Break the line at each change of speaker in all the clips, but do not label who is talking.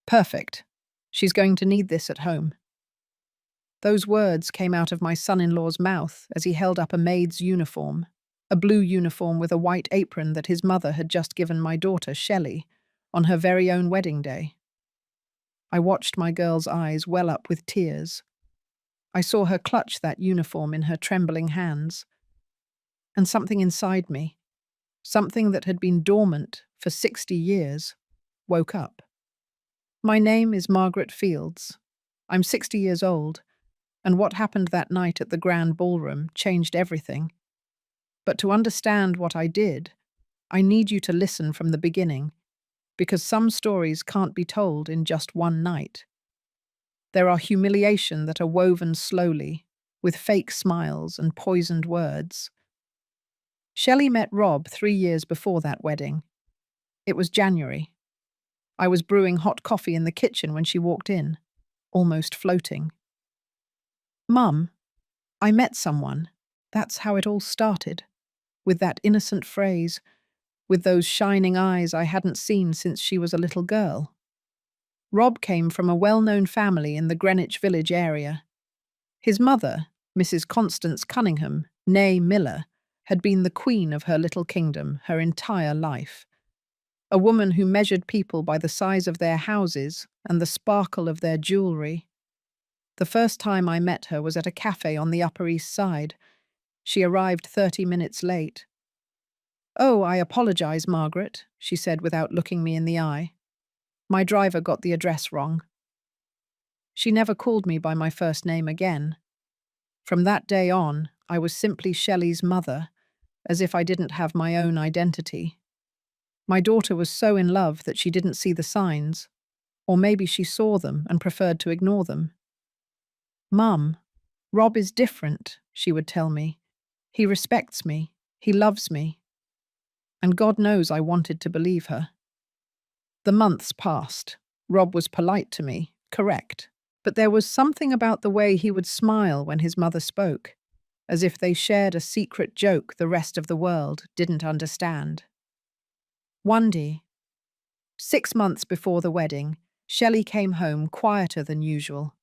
Perfect. She's going to need this at home. Those words came out of my son-in-law's mouth as he held up a maid's uniform, a blue uniform with a white apron that his mother had just given my daughter, Shelley, on her very own wedding day. I watched my girl's eyes well up with tears. I saw her clutch that uniform in her trembling hands. And something inside me, something that had been dormant for 60 years, woke up. My name is Margaret Fields. I'm 60 years old, and what happened that night at the Grand Ballroom changed everything. But to understand what I did, I need you to listen from the beginning, because some stories can't be told in just one night. There are humiliation that are woven slowly, with fake smiles and poisoned words. Shelley met Rob 3 years before that wedding. It was January. I was brewing hot coffee in the kitchen when she walked in, almost floating. "Mum, I met someone." That's how it all started, with that innocent phrase, with those shining eyes I hadn't seen since she was a little girl. Rob came from a well-known family in the Greenwich Village area. His mother, Mrs. Constance Cunningham, née Miller, had been the queen of her little kingdom her entire life. A woman who measured people by the size of their houses and the sparkle of their jewellery. The first time I met her was at a cafe on the Upper East Side. She arrived 30 minutes late. "Oh, I apologize, Margaret," she said without looking me in the eye. "My driver got the address wrong." She never called me by my first name again. From that day on, I was simply Shelley's mother, as if I didn't have my own identity. My daughter was so in love that she didn't see the signs, or maybe she saw them and preferred to ignore them. "Mum, Rob is different," she would tell me. "He respects me. He loves me." And God knows I wanted to believe her. The months passed. Rob was polite to me, correct. But there was something about the way he would smile when his mother spoke, as if they shared a secret joke the rest of the world didn't understand. One day, 6 months before the wedding, Shelley came home quieter than usual.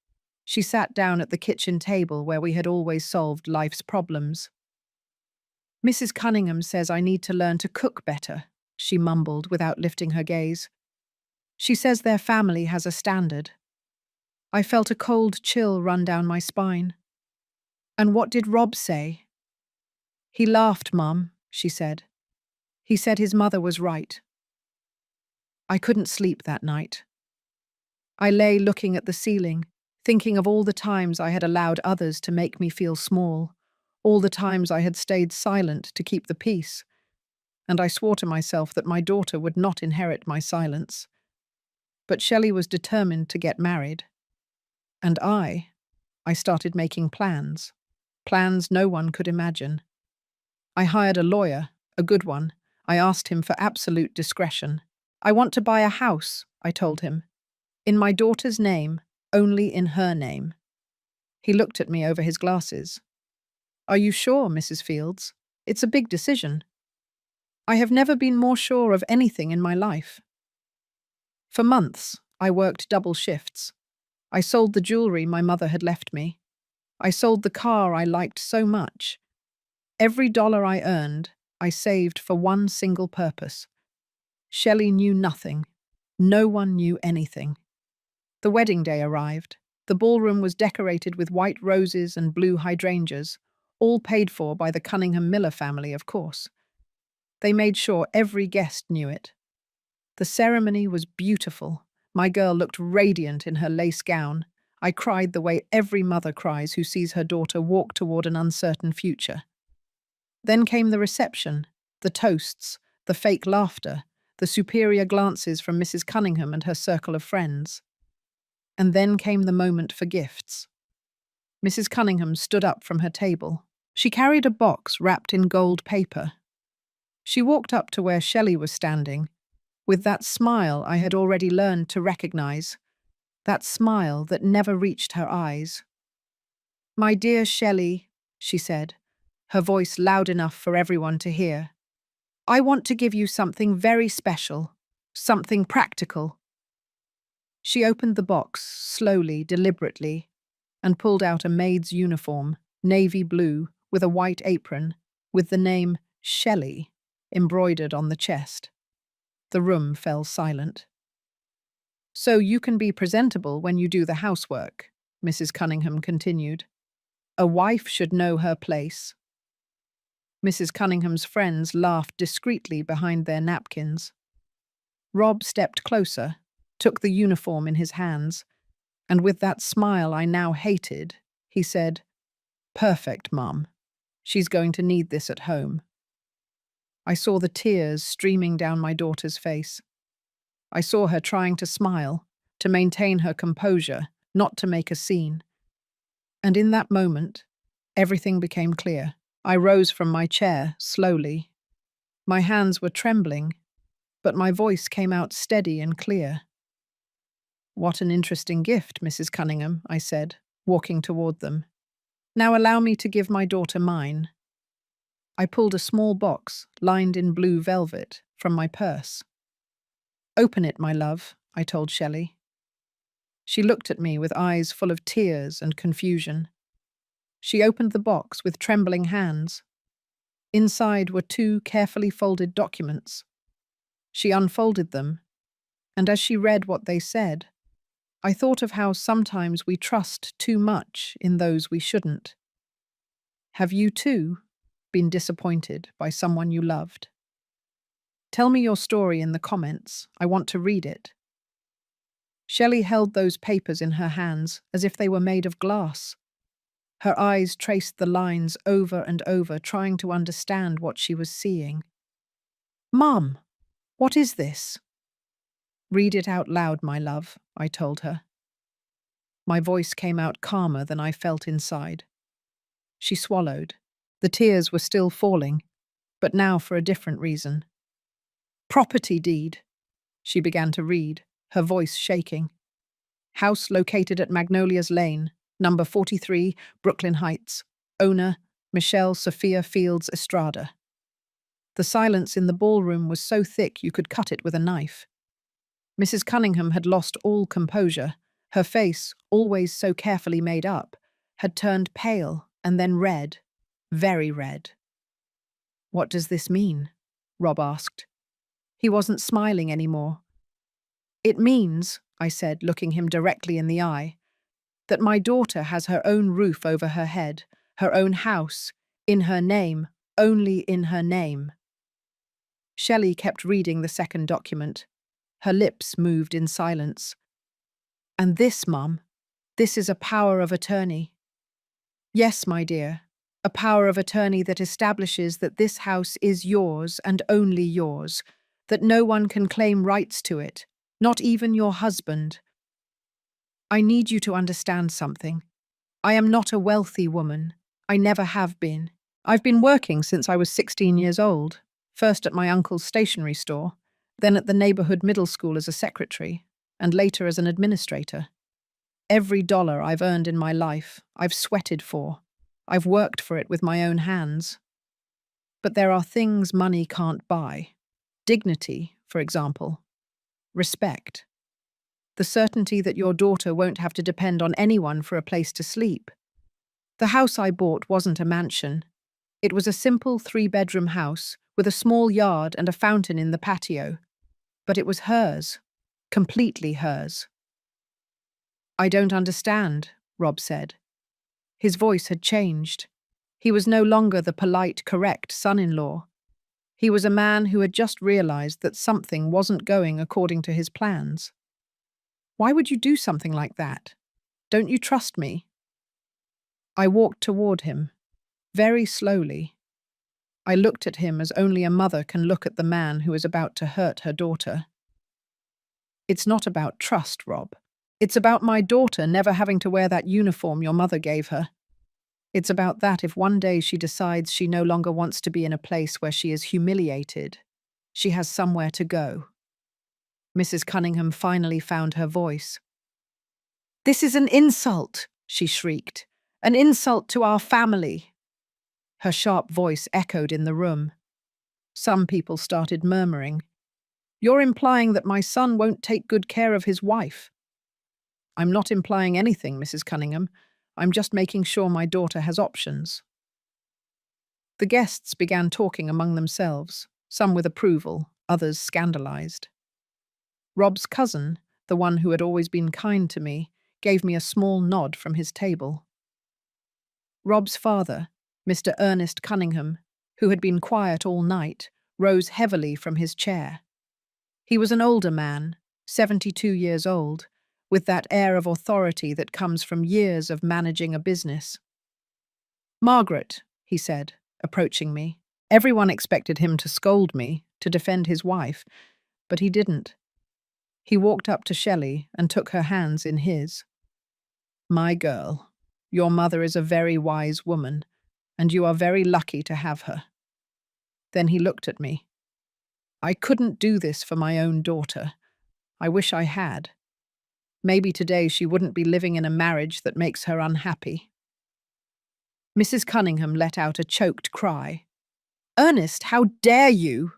She sat down at the kitchen table where we had always solved life's problems. "Mrs. Cunningham says I need to learn to cook better," she mumbled without lifting her gaze. "She says their family has a standard." I felt a cold chill run down my spine. "And what did Rob say?" "He laughed, Mum," she said. "He said his mother was right." I couldn't sleep that night. I lay looking at the ceiling, thinking of all the times I had allowed others to make me feel small, all the times I had stayed silent to keep the peace, and I swore to myself that my daughter would not inherit my silence. But Shelley was determined to get married. And I started making plans. Plans no one could imagine. I hired a lawyer, a good one. I asked him for absolute discretion. "I want to buy a house," I told him. "In my daughter's name, only in her name." He looked at me over his glasses. "Are you sure, Mrs. Fields? It's a big decision." "I have never been more sure of anything in my life." For months, I worked double shifts. I sold the jewellery my mother had left me. I sold the car I liked so much. Every dollar I earned, I saved for one single purpose. Shelley knew nothing. No one knew anything. The wedding day arrived. The ballroom was decorated with white roses and blue hydrangeas, all paid for by the Cunningham Miller family, of course. They made sure every guest knew it. The ceremony was beautiful. My girl looked radiant in her lace gown. I cried the way every mother cries who sees her daughter walk toward an uncertain future. Then came the reception, the toasts, the fake laughter, the superior glances from Mrs. Cunningham and her circle of friends. And then came the moment for gifts. Mrs. Cunningham stood up from her table. She carried a box wrapped in gold paper. She walked up to where Shelley was standing, with that smile I had already learned to recognize, that smile that never reached her eyes. "My dear Shelley," she said, her voice loud enough for everyone to hear, "I want to give you something very special, something practical." She opened the box slowly, deliberately, and pulled out a maid's uniform, navy blue, with a white apron, with the name Shelley embroidered on the chest. The room fell silent. "So you can be presentable when you do the housework," Mrs. Cunningham continued. "A wife should know her place." Mrs. Cunningham's friends laughed discreetly behind their napkins. Rob stepped closer, took the uniform in his hands, and with that smile I now hated, he said, "Perfect, Mum. She's going to need this at home." I saw the tears streaming down my daughter's face. I saw her trying to smile, to maintain her composure, not to make a scene. And in that moment, everything became clear. I rose from my chair, slowly. My hands were trembling, but my voice came out steady and clear. "What an interesting gift, Mrs. Cunningham," I said, walking toward them. "Now allow me to give my daughter mine." I pulled a small box, lined in blue velvet, from my purse. "Open it, my love," I told Shelley. She looked at me with eyes full of tears and confusion. She opened the box with trembling hands. Inside were two carefully folded documents. She unfolded them, and as she read what they said, I thought of how sometimes we trust too much in those we shouldn't. Have you, too, been disappointed by someone you loved? Tell me your story in the comments. I want to read it. Shelley held those papers in her hands as if they were made of glass. Her eyes traced the lines over and over, trying to understand what she was seeing. "Mum, what is this?" "Read it out loud, my love," I told her. My voice came out calmer than I felt inside. She swallowed. The tears were still falling, but now for a different reason. "Property deed," she began to read, her voice shaking. "House located at Magnolias Lane, number 43, Brooklyn Heights. Owner, Michelle Sophia Fields Estrada." The silence in the ballroom was so thick you could cut it with a knife. Mrs. Cunningham had lost all composure. Her face, always so carefully made up, had turned pale and then red, very red. "What does this mean?" Rob asked. He wasn't smiling anymore. "It means," I said, looking him directly in the eye, "that my daughter has her own roof over her head, her own house, in her name, only in her name." Shelley kept reading the second document. Her lips moved in silence. "And this, Mum, this is a power of attorney." "Yes, my dear, a power of attorney that establishes that this house is yours and only yours, that no one can claim rights to it, not even your husband. I need you to understand something. I am not a wealthy woman. I never have been. I've been working since I was 16 years old, first at my uncle's stationery store, then at the neighborhood middle school as a secretary, and later as an administrator. Every dollar I've earned in my life, I've sweated for. I've worked for it with my own hands. But there are things money can't buy. Dignity, for example. Respect. The certainty that your daughter won't have to depend on anyone for a place to sleep. The house I bought wasn't a mansion. It was a simple 3-bedroom house with a small yard and a fountain in the patio. But it was hers. Completely hers. "I don't understand," Rob said. His voice had changed. He was no longer the polite, correct son-in-law. He was a man who had just realized that something wasn't going according to his plans. "Why would you do something like that? Don't you trust me?" I walked toward him, very slowly. I looked at him as only a mother can look at the man who is about to hurt her daughter. "It's not about trust, Rob. It's about my daughter never having to wear that uniform your mother gave her. It's about that if one day she decides she no longer wants to be in a place where she is humiliated, she has somewhere to go." Mrs. Cunningham finally found her voice. "This is an insult," she shrieked. "An insult to our family." Her sharp voice echoed in the room. Some people started murmuring. "You're implying that my son won't take good care of his wife." I'm not implying anything, Mrs. Cunningham. I'm just making sure my daughter has options. The guests began talking among themselves, some with approval, others scandalized. Rob's cousin, the one who had always been kind to me, gave me a small nod from his table. Rob's father, Mr. Ernest Cunningham, who had been quiet all night, rose heavily from his chair. He was an older man, 72 years old, with that air of authority that comes from years of managing a business. "Margaret," he said, approaching me. Everyone expected him to scold me, to defend his wife, but he didn't. He walked up to Shelley and took her hands in his. "My girl, your mother is a very wise woman, and you are very lucky to have her." Then he looked at me. "I couldn't do this for my own daughter. I wish I had. Maybe today she wouldn't be living in a marriage that makes her unhappy." Mrs. Cunningham let out a choked cry. "Ernest, how dare you?"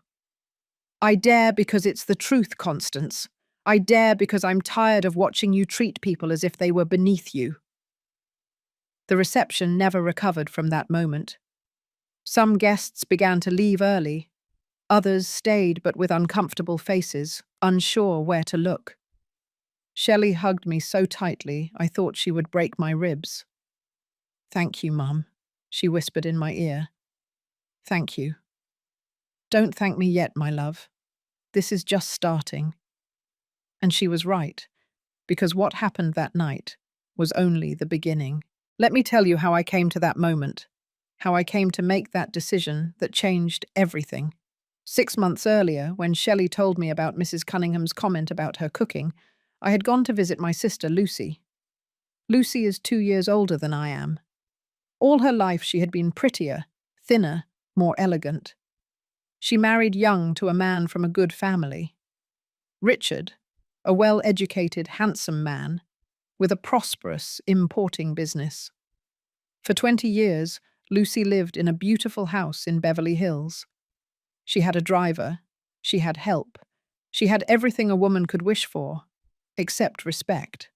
"I dare because it's the truth, Constance. I dare because I'm tired of watching you treat people as if they were beneath you." The reception never recovered from that moment. Some guests began to leave early. Others stayed but with uncomfortable faces, unsure where to look. Shelley hugged me so tightly I thought she would break my ribs. "Thank you, Mum," she whispered in my ear. "Thank you." "Don't thank me yet, my love. This is just starting." And she was right, because what happened that night was only the beginning. Let me tell you how I came to that moment, how I came to make that decision that changed everything. 6 months earlier, when Shelley told me about Mrs. Cunningham's comment about her cooking, I had gone to visit my sister Lucy. Lucy is 2 years older than I am. All her life she had been prettier, thinner, more elegant. She married young to a man from a good family. Richard, a well-educated, handsome man, with a prosperous importing business. For 20 years, Lucy lived in a beautiful house in Beverly Hills. She had a driver, she had help, she had everything a woman could wish for, except respect.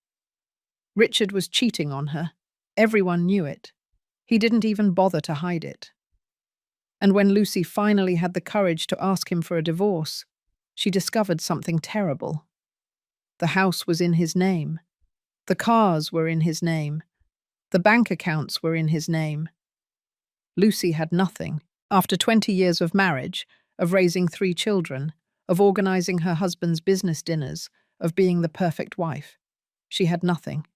Richard was cheating on her. Everyone knew it. He didn't even bother to hide it. And when Lucy finally had the courage to ask him for a divorce, she discovered something terrible. The house was in his name. The cars were in his name. The bank accounts were in his name. Lucy had nothing. After 20 years of marriage, of raising 3 children, of organizing her husband's business dinners, of being the perfect wife, she had nothing.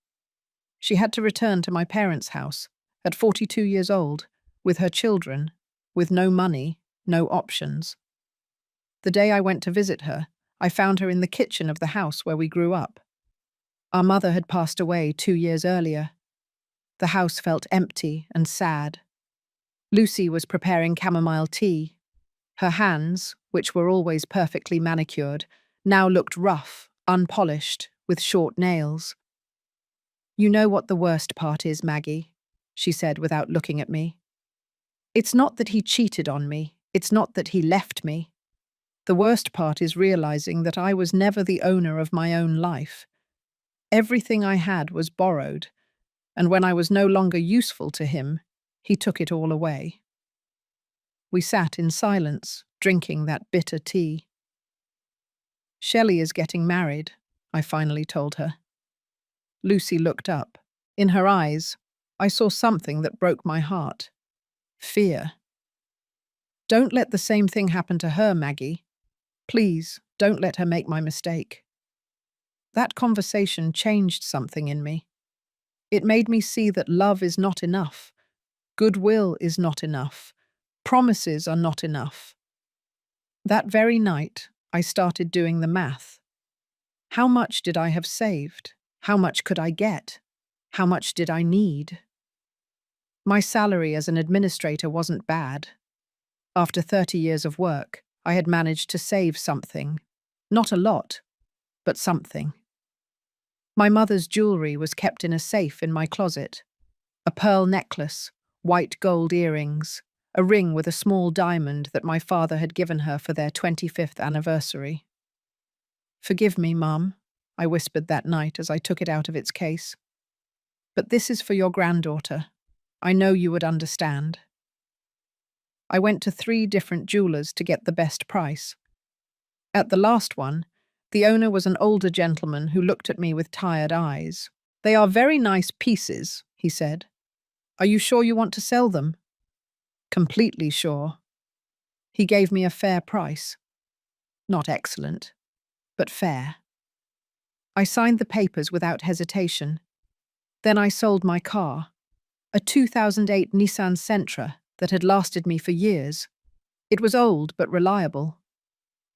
She had to return to my parents' house, at 42 years old, with her children, with no money, no options. The day I went to visit her, I found her in the kitchen of the house where we grew up. Our mother had passed away 2 years earlier. The house felt empty and sad. Lucy was preparing chamomile tea. Her hands, which were always perfectly manicured, now looked rough, unpolished, with short nails. "You know what the worst part is, Maggie," she said without looking at me. "It's not that he cheated on me. It's not that he left me. The worst part is realizing that I was never the owner of my own life. Everything I had was borrowed, and when I was no longer useful to him, he took it all away." We sat in silence, drinking that bitter tea. "Shelley is getting married," I finally told her. Lucy looked up. In her eyes, I saw something that broke my heart. Fear. "Don't let the same thing happen to her, Maggie. Please, don't let her make my mistake." That conversation changed something in me. It made me see that love is not enough. Goodwill is not enough. Promises are not enough. That very night, I started doing the math. How much did I have saved? How much could I get? How much did I need? My salary as an administrator wasn't bad. After 30 years of work, I had managed to save something. Not a lot, but something. My mother's jewelry was kept in a safe in my closet. A pearl necklace, white gold earrings, a ring with a small diamond that my father had given her for their 25th anniversary. "Forgive me, Mum," I whispered that night as I took it out of its case. "But this is for your granddaughter. I know you would understand." I went to 3 different jewelers to get the best price. At the last one, the owner was an older gentleman who looked at me with tired eyes. "They are very nice pieces," he said. "Are you sure you want to sell them?" "Completely sure." He gave me a fair price. Not excellent, but fair. I signed the papers without hesitation. Then I sold my car, a 2008 Nissan Sentra that had lasted me for years. It was old but reliable.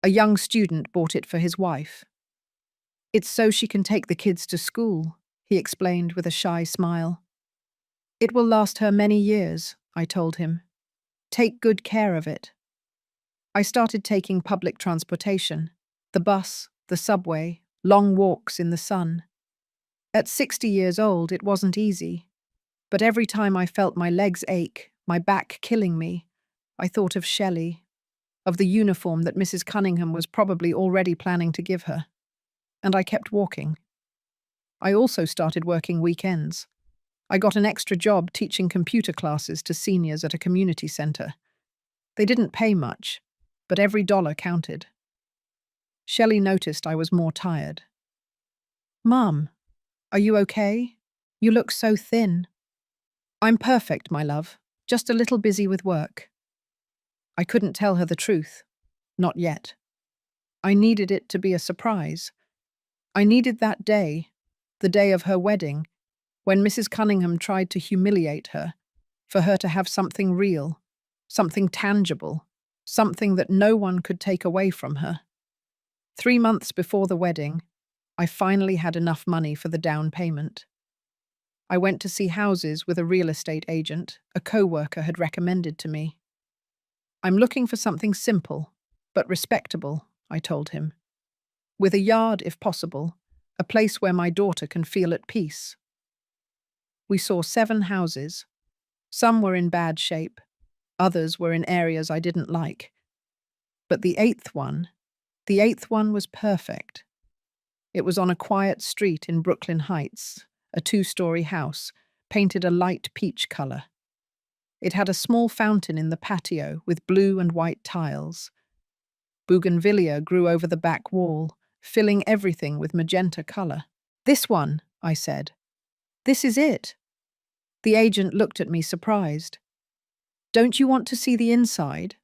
A young student bought it for his wife. "It's so she can take the kids to school," he explained with a shy smile. "It will last her many years," I told him. "Take good care of it." I started taking public transportation, the bus, the subway, long walks in the sun. At 60 years old, it wasn't easy, but every time I felt my legs ache, my back killing me, I thought of Shelley, of the uniform that Mrs. Cunningham was probably already planning to give her. And I kept walking. I also started working weekends. I got an extra job teaching computer classes to seniors at a community center. They didn't pay much, but every dollar counted. Shelley noticed I was more tired. "Mum, are you okay? You look so thin." "I'm perfect, my love, just a little busy with work." I couldn't tell her the truth. Not yet. I needed it to be a surprise. I needed that day, the day of her wedding, when Mrs. Cunningham tried to humiliate her, for her to have something real, something tangible, something that no one could take away from her. 3 months before the wedding, I finally had enough money for the down payment. I went to see houses with a real estate agent a co-worker had recommended to me. "I'm looking for something simple, but respectable," I told him. "With a yard, if possible, a place where my daughter can feel at peace." We saw 7 houses. Some were in bad shape, others were in areas I didn't like. But the eighth one was perfect. It was on a quiet street in Brooklyn Heights, a 2-story house, painted a light peach color. It had a small fountain in the patio with blue and white tiles. Bougainvillea grew over the back wall, filling everything with magenta color. "This one," I said. "This is it." The agent looked at me surprised. "Don't you want to see the inside?"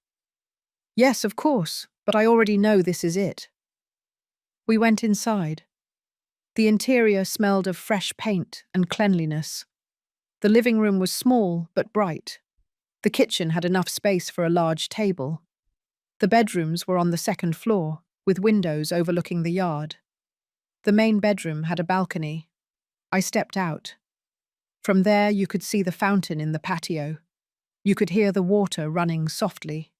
"Yes, of course, but I already know this is it." We went inside. The interior smelled of fresh paint and cleanliness. The living room was small but bright. The kitchen had enough space for a large table. The bedrooms were on the 2nd floor, with windows overlooking the yard. The main bedroom had a balcony. I stepped out. From there you could see the fountain in the patio. You could hear the water running softly.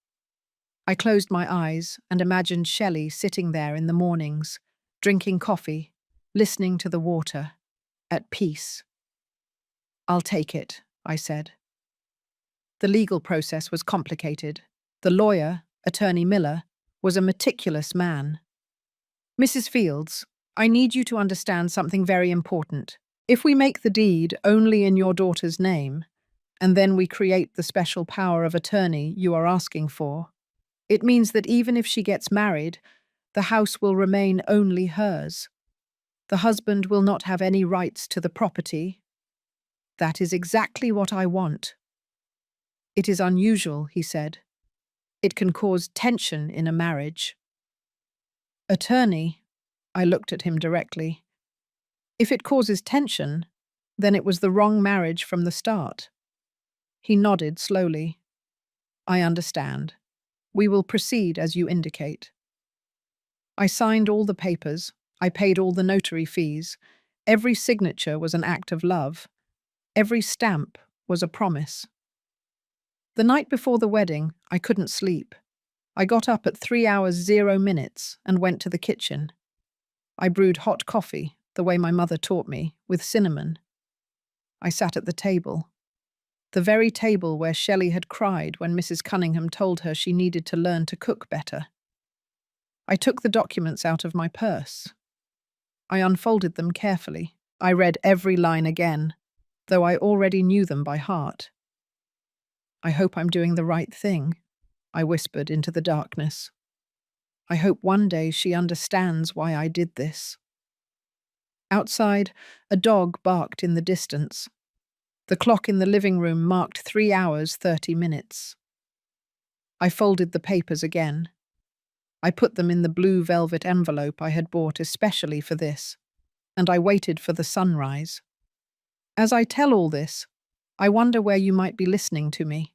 I closed my eyes and imagined Shelley sitting there in the mornings, drinking coffee, listening to the water, at peace. "I'll take it," I said. The legal process was complicated. The lawyer, Attorney Miller, was a meticulous man. "Mrs. Fields, I need you to understand something very important. If we make the deed only in your daughter's name, and then we create the special power of attorney you are asking for, it means that even if she gets married, the house will remain only hers. The husband will not have any rights to the property." "That is exactly what I want." "It is unusual," he said. "It can cause tension in a marriage." "Attorney," I looked at him directly. "If it causes tension, then it was the wrong marriage from the start." He nodded slowly. "I understand. We will proceed as you indicate." I signed all the papers. I paid all the notary fees. Every signature was an act of love. Every stamp was a promise. The night before the wedding, I couldn't sleep. I got up at 3 hours 0 minutes and went to the kitchen. I brewed hot coffee, the way my mother taught me, with cinnamon. I sat at the table. The very table where Shelley had cried when Mrs. Cunningham told her she needed to learn to cook better. I took the documents out of my purse. I unfolded them carefully. I read every line again, though I already knew them by heart. I hope I'm doing the right thing, I whispered into the darkness. I hope one day she understands why I did this. Outside, a dog barked in the distance. The clock in the living room marked 3 hours, 30 minutes. I folded the papers again. I put them in the blue velvet envelope I had bought especially for this, and I waited for the sunrise. As I tell all this, I wonder where you might be listening to me.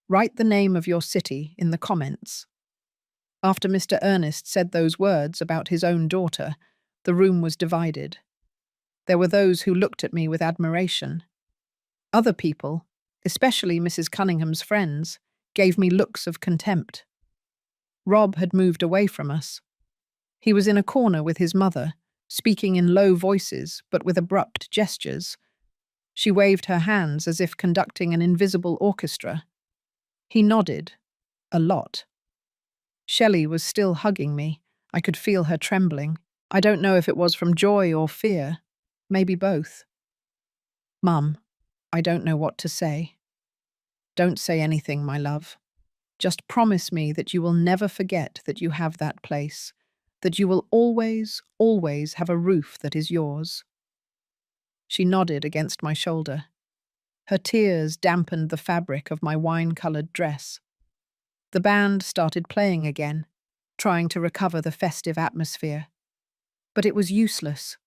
Write the name of your city in the comments. After Mr. Ernest said those words about his own daughter, the room was divided. There were those who looked at me with admiration. Other people, especially Mrs. Cunningham's friends, gave me looks of contempt. Rob had moved away from us. He was in a corner with his mother, speaking in low voices but with abrupt gestures. She waved her hands as if conducting an invisible orchestra. He nodded, a lot. Shelley was still hugging me. I could feel her trembling. I don't know if it was from joy or fear. Maybe both. Mum, I don't know what to say. Don't say anything, my love. Just promise me that you will never forget that you have that place, that you will always, always have a roof that is yours. She nodded against my shoulder. Her tears dampened the fabric of my wine-coloured dress. The band started playing again, trying to recover the festive atmosphere. But it was useless.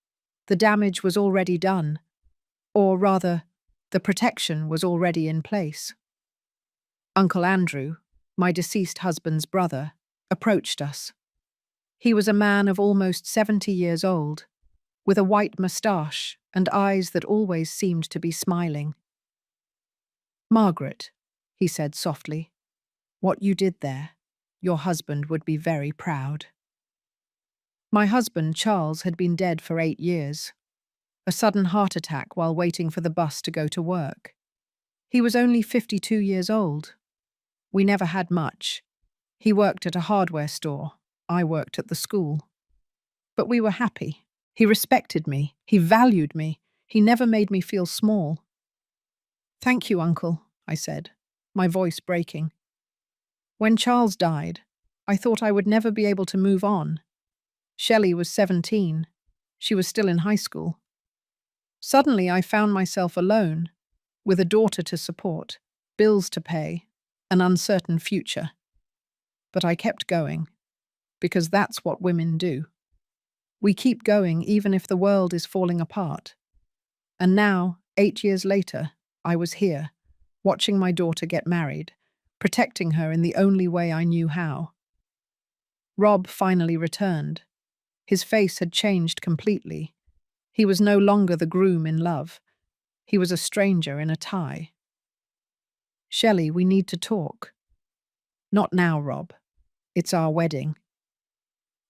The damage was already done. Or rather, the protection was already in place. Uncle Andrew, my deceased husband's brother, approached us. He was a man of almost 70 years old, with a white moustache and eyes that always seemed to be smiling. "Margaret," he said softly, "what you did there, your husband would be very proud." My husband, Charles, had been dead for 8 years. A sudden heart attack while waiting for the bus to go to work. He was only 52 years old. We never had much. He worked at a hardware store. I worked at the school. But we were happy. He respected me. He valued me. He never made me feel small. "Thank you, Uncle," I said, my voice breaking. When Charles died, I thought I would never be able to move on. Shelley was 17. She was still in high school. Suddenly I found myself alone, with a daughter to support, bills to pay, an uncertain future. But I kept going, because that's what women do. We keep going even if the world is falling apart. And now, 8 years later, I was here, watching my daughter get married, protecting her in the only way I knew how. Rob finally returned. His face had changed completely. He was no longer the groom in love. He was a stranger in a tie. "Shelley, we need to talk." "Not now, Rob. It's our wedding."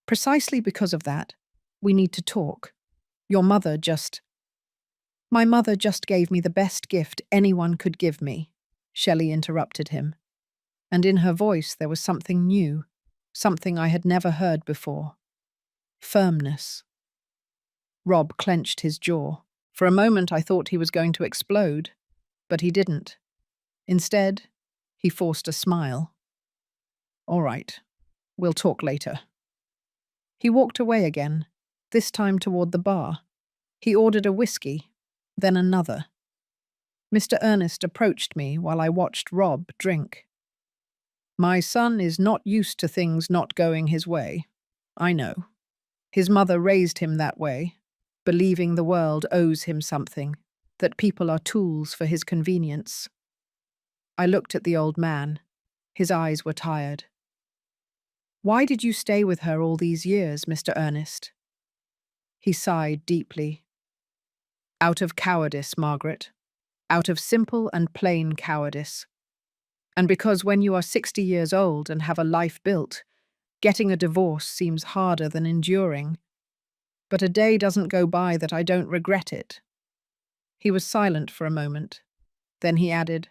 "Precisely because of that, we need to talk. Your mother just—" "My mother just gave me the best gift anyone could give me," Shelley interrupted him. And in her voice there was something new, something I had never heard before. Firmness. Rob clenched his jaw. For a moment I thought he was going to explode, but he didn't. Instead, he forced a smile. "All right, we'll talk later." He walked away again, this time toward the bar. He ordered a whiskey, then another. Mr. Ernest approached me while I watched Rob drink. "My son is not used to things not going his way. I know. His mother raised him that way, believing the world owes him something, that people are tools for his convenience." I looked at the old man. His eyes were tired. "Why did you stay with her all these years, Mr. Ernest?" He sighed deeply. "Out of cowardice, Margaret. Out of simple and plain cowardice. And because when you are 60 years old and have a life built, getting a divorce seems harder than enduring. But a day doesn't go by that I don't regret it." He was silent for a moment. Then he added,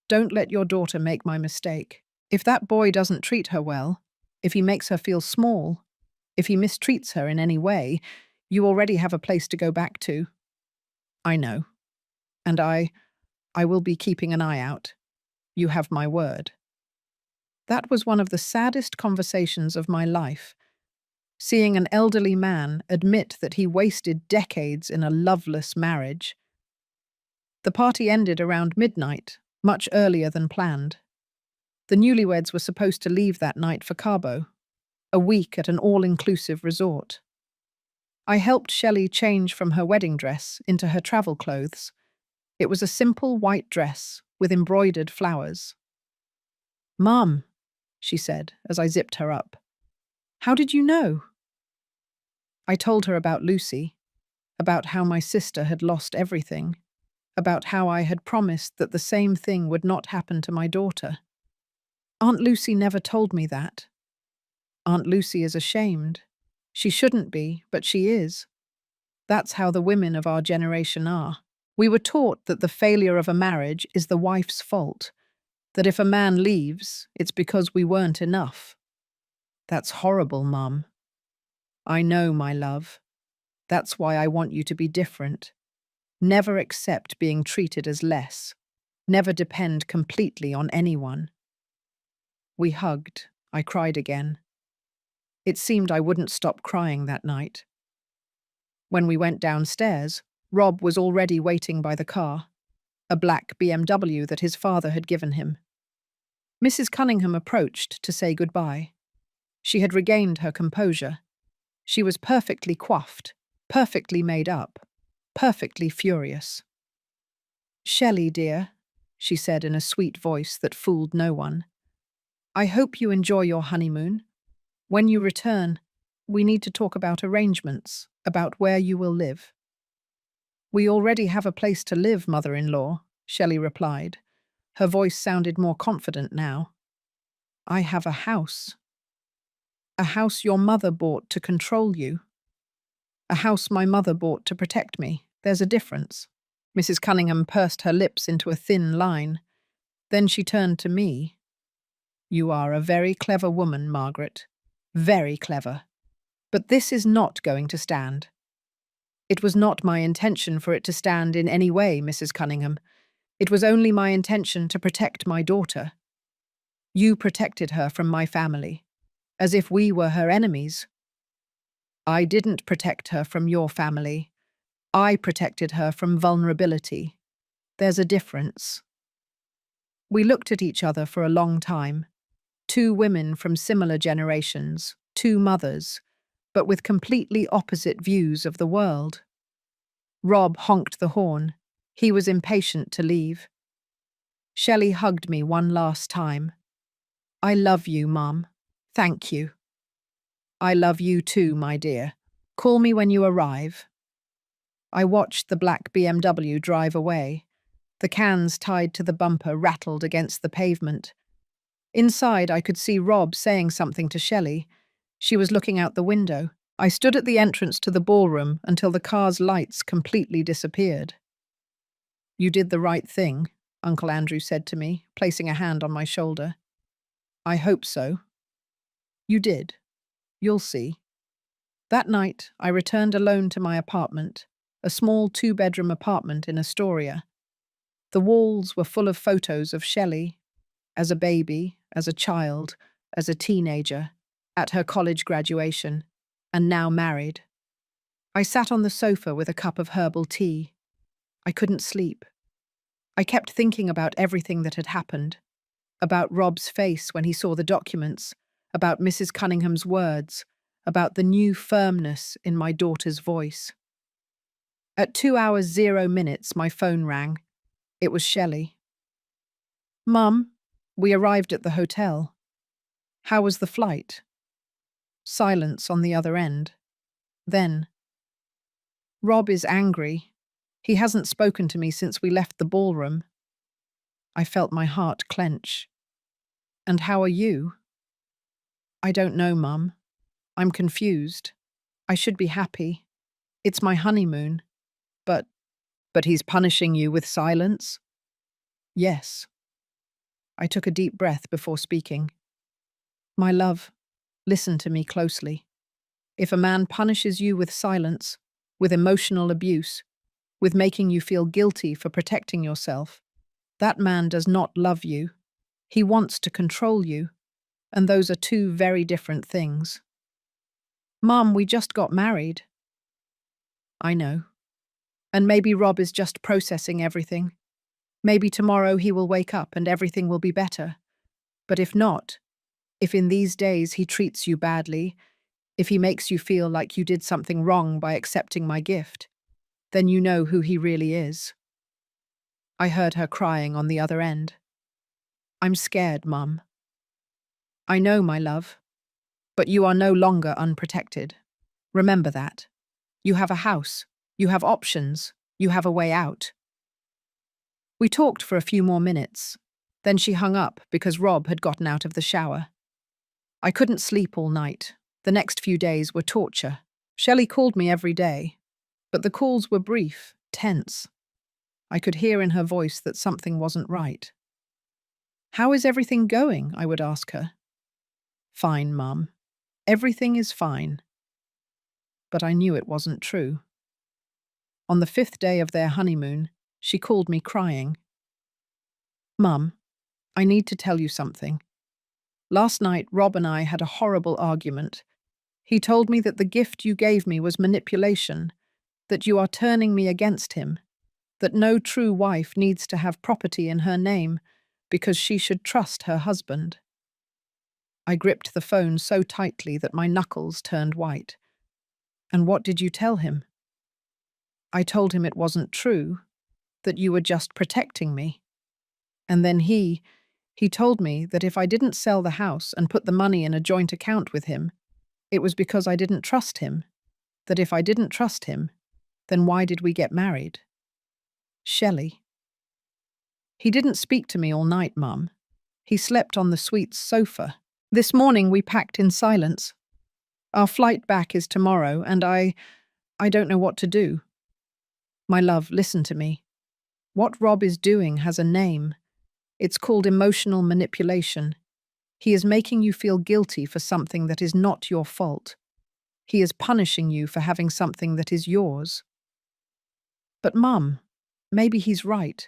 "Don't let your daughter make my mistake. If that boy doesn't treat her well, if he makes her feel small, If he mistreats her in any way, you already have a place to go back to. I know. And I will be keeping an eye out. You have my word. That was one of the saddest conversations of my life. Seeing an elderly man admit that he wasted decades in a loveless marriage. The party ended around midnight, much earlier than planned. The newlyweds were supposed to leave that night for Cabo, a week at an all-inclusive resort. I helped Shelley change from her wedding dress into her travel clothes. It was a simple white dress with embroidered flowers. "Mum," she said as I zipped her up, "how did you know?" I told her about Lucy, about how my sister had lost everything, about how I had promised that the same thing would not happen to my daughter. Aunt Lucy never told me that. Aunt Lucy is ashamed. She shouldn't be, but she is. That's how the women of our generation are. We were taught that the failure of a marriage is the wife's fault, that if a man leaves, it's because we weren't enough. That's horrible, Mum. I know, my love. That's why I want you to be different. Never accept being treated as less. Never depend completely on anyone. We hugged. I cried again. It seemed I wouldn't stop crying that night. When we went downstairs, Rob was already waiting by the car, a black BMW that his father had given him. Mrs. Cunningham approached to say goodbye. She had regained her composure. She was perfectly coiffed, perfectly made up, perfectly furious. "Shelley, dear," she said in a sweet voice that fooled no one, "I hope you enjoy your honeymoon. When you return, we need to talk about arrangements, about where you will live." "We already have a place to live, mother-in-law," Shelley replied. Her voice sounded more confident now. "I have a house. A house your mother bought to control you. A house my mother bought to protect me. There's a difference." Mrs. Cunningham pursed her lips into a thin line. Then she turned to me. "You are a very clever woman, Margaret. Very clever. But this is not going to stand." "It was not my intention for it to stand in any way, Mrs. Cunningham. It was only my intention to protect my daughter. You protected her from my family, as if we were her enemies." "I didn't protect her from your family. I protected her from vulnerability. There's a difference." We looked at each other for a long time. Two women from similar generations, two mothers, but with completely opposite views of the world. Rob honked the horn. He was impatient to leave. Shelley hugged me one last time. "I love you, Mum. Thank you." "I love you too, my dear. Call me when you arrive." I watched the black BMW drive away. The cans tied to the bumper rattled against the pavement. Inside, I could see Rob saying something to Shelley. She was looking out the window. I stood at the entrance to the ballroom until the car's lights completely disappeared. "You did the right thing," Uncle Andrew said to me, placing a hand on my shoulder. "I hope so." "You did. You'll see." That night, I returned alone to my apartment, a small two-bedroom apartment in Astoria. The walls were full of photos of Shelley, as a baby, as a child, as a teenager, at her college graduation, and now married. I sat on the sofa with a cup of herbal tea. I couldn't sleep. I kept thinking about everything that had happened, about Rob's face when he saw the documents, about Mrs. Cunningham's words, about the new firmness in my daughter's voice. At 2 hours 0 minutes, my phone rang. It was Shelley. "Mum, we arrived at the hotel. How was the flight?" Silence on the other end. Then, "Rob is angry. He hasn't spoken to me since we left the ballroom." I felt my heart clench. "And how are you?" "I don't know, Mum. I'm confused. I should be happy. It's my honeymoon. But he's punishing you with silence?" "Yes." I took a deep breath before speaking. "My love, listen to me closely. If a man punishes you with silence, with emotional abuse, with making you feel guilty for protecting yourself, that man does not love you. He wants to control you, and those are two very different things. Mum, we just got married. I know. And maybe Rob is just processing everything. Maybe tomorrow he will wake up and everything will be better. But if not, if in these days he treats you badly, if he makes you feel like you did something wrong by accepting my gift, then you know who he really is. I heard her crying on the other end. I'm scared, Mum. I know, my love, but you are no longer unprotected. Remember that. You have a house, you have options, you have a way out. We talked for a few more minutes. Then she hung up because Rob had gotten out of the shower. I couldn't sleep all night. The next few days were torture. Shelley called me every day, but the calls were brief, tense. I could hear in her voice that something wasn't right. How is everything going? I would ask her. Fine, Mum. Everything is fine. But I knew it wasn't true. On the 5th day of their honeymoon, she called me crying. Mum, I need to tell you something. Last night, Rob and I had a horrible argument. He told me that the gift you gave me was manipulation, that you are turning me against him, that no true wife needs to have property in her name because she should trust her husband. I gripped the phone so tightly that my knuckles turned white. And what did you tell him? I told him it wasn't true, that you were just protecting me. And then he told me that if I didn't sell the house and put the money in a joint account with him, it was because I didn't trust him, that if I didn't trust him, then why did we get married? Shelley. He didn't speak to me all night, Mum. He slept on the suite's sofa. This morning we packed in silence. Our flight back is tomorrow, and I don't know what to do. My love, listen to me. What Rob is doing has a name. It's called emotional manipulation. He is making you feel guilty for something that is not your fault. He is punishing you for having something that is yours. But Mum, maybe he's right.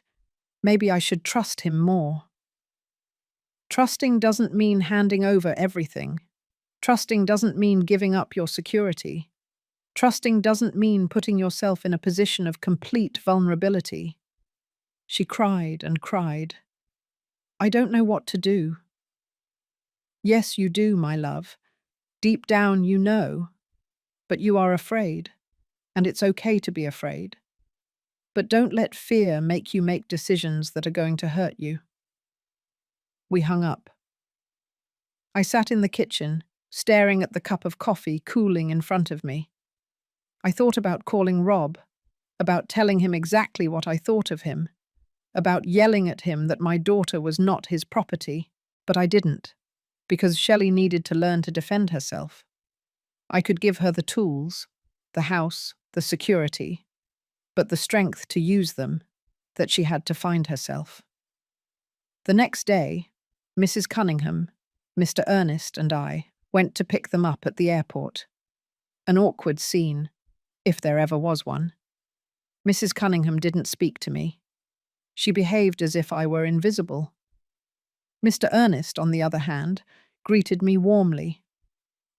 Maybe I should trust him more. Trusting doesn't mean handing over everything. Trusting doesn't mean giving up your security. Trusting doesn't mean putting yourself in a position of complete vulnerability. She cried and cried. I don't know what to do. Yes, you do, my love. Deep down you know. But you are afraid. And it's okay to be afraid. But don't let fear make you make decisions that are going to hurt you. We hung up. I sat in the kitchen, staring at the cup of coffee cooling in front of me. I thought about calling Rob, about telling him exactly what I thought of him, about yelling at him that my daughter was not his property, but I didn't, because Shelley needed to learn to defend herself. I could give her the tools, the house, the security, but the strength to use them, that she had to find herself. The next day, Mrs. Cunningham, Mr. Ernest and I went to pick them up at the airport. An awkward scene, if there ever was one. Mrs. Cunningham didn't speak to me. She behaved as if I were invisible. Mr. Ernest, on the other hand, greeted me warmly.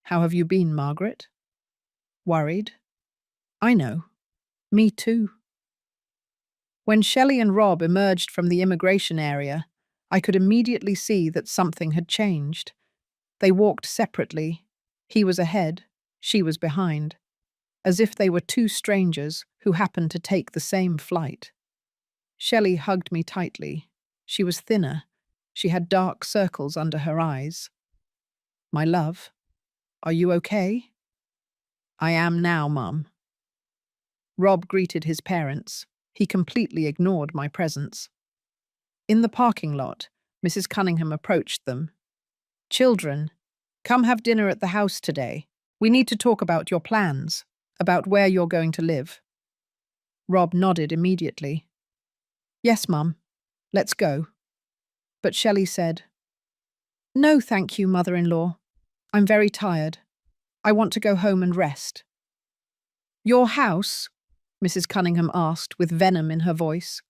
How have you been, Margaret? Worried? I know. Me too. When Shelley and Rob emerged from the immigration area, I could immediately see that something had changed. They walked separately. He was ahead, she was behind, as if they were two strangers who happened to take the same flight. Shelley hugged me tightly. She was thinner. She had dark circles under her eyes. My love, are you okay? I am now, Mum. Rob greeted his parents. He completely ignored my presence. In the parking lot, Mrs. Cunningham approached them. Children, come have dinner at the house today. We need to talk about your plans, about where you're going to live. Rob nodded immediately. Yes, Mum. Let's go. But Shelley said, No, thank you, mother-in-law. I'm very tired. I want to go home and rest. Your house? Mrs. Cunningham asked with venom in her voice.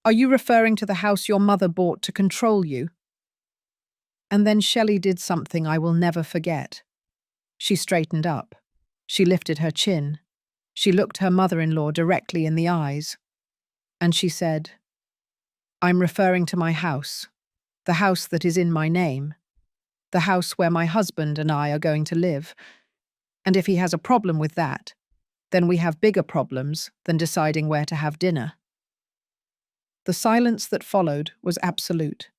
Are you referring to the house your mother bought to control you? And then Shelley did something I will never forget. She straightened up. She lifted her chin. She looked her mother-in-law directly in the eyes. And she said, I'm referring to my house, the house that is in my name, the house where my husband and I are going to live. And if he has a problem with that, then we have bigger problems than deciding where to have dinner. The silence that followed was absolute.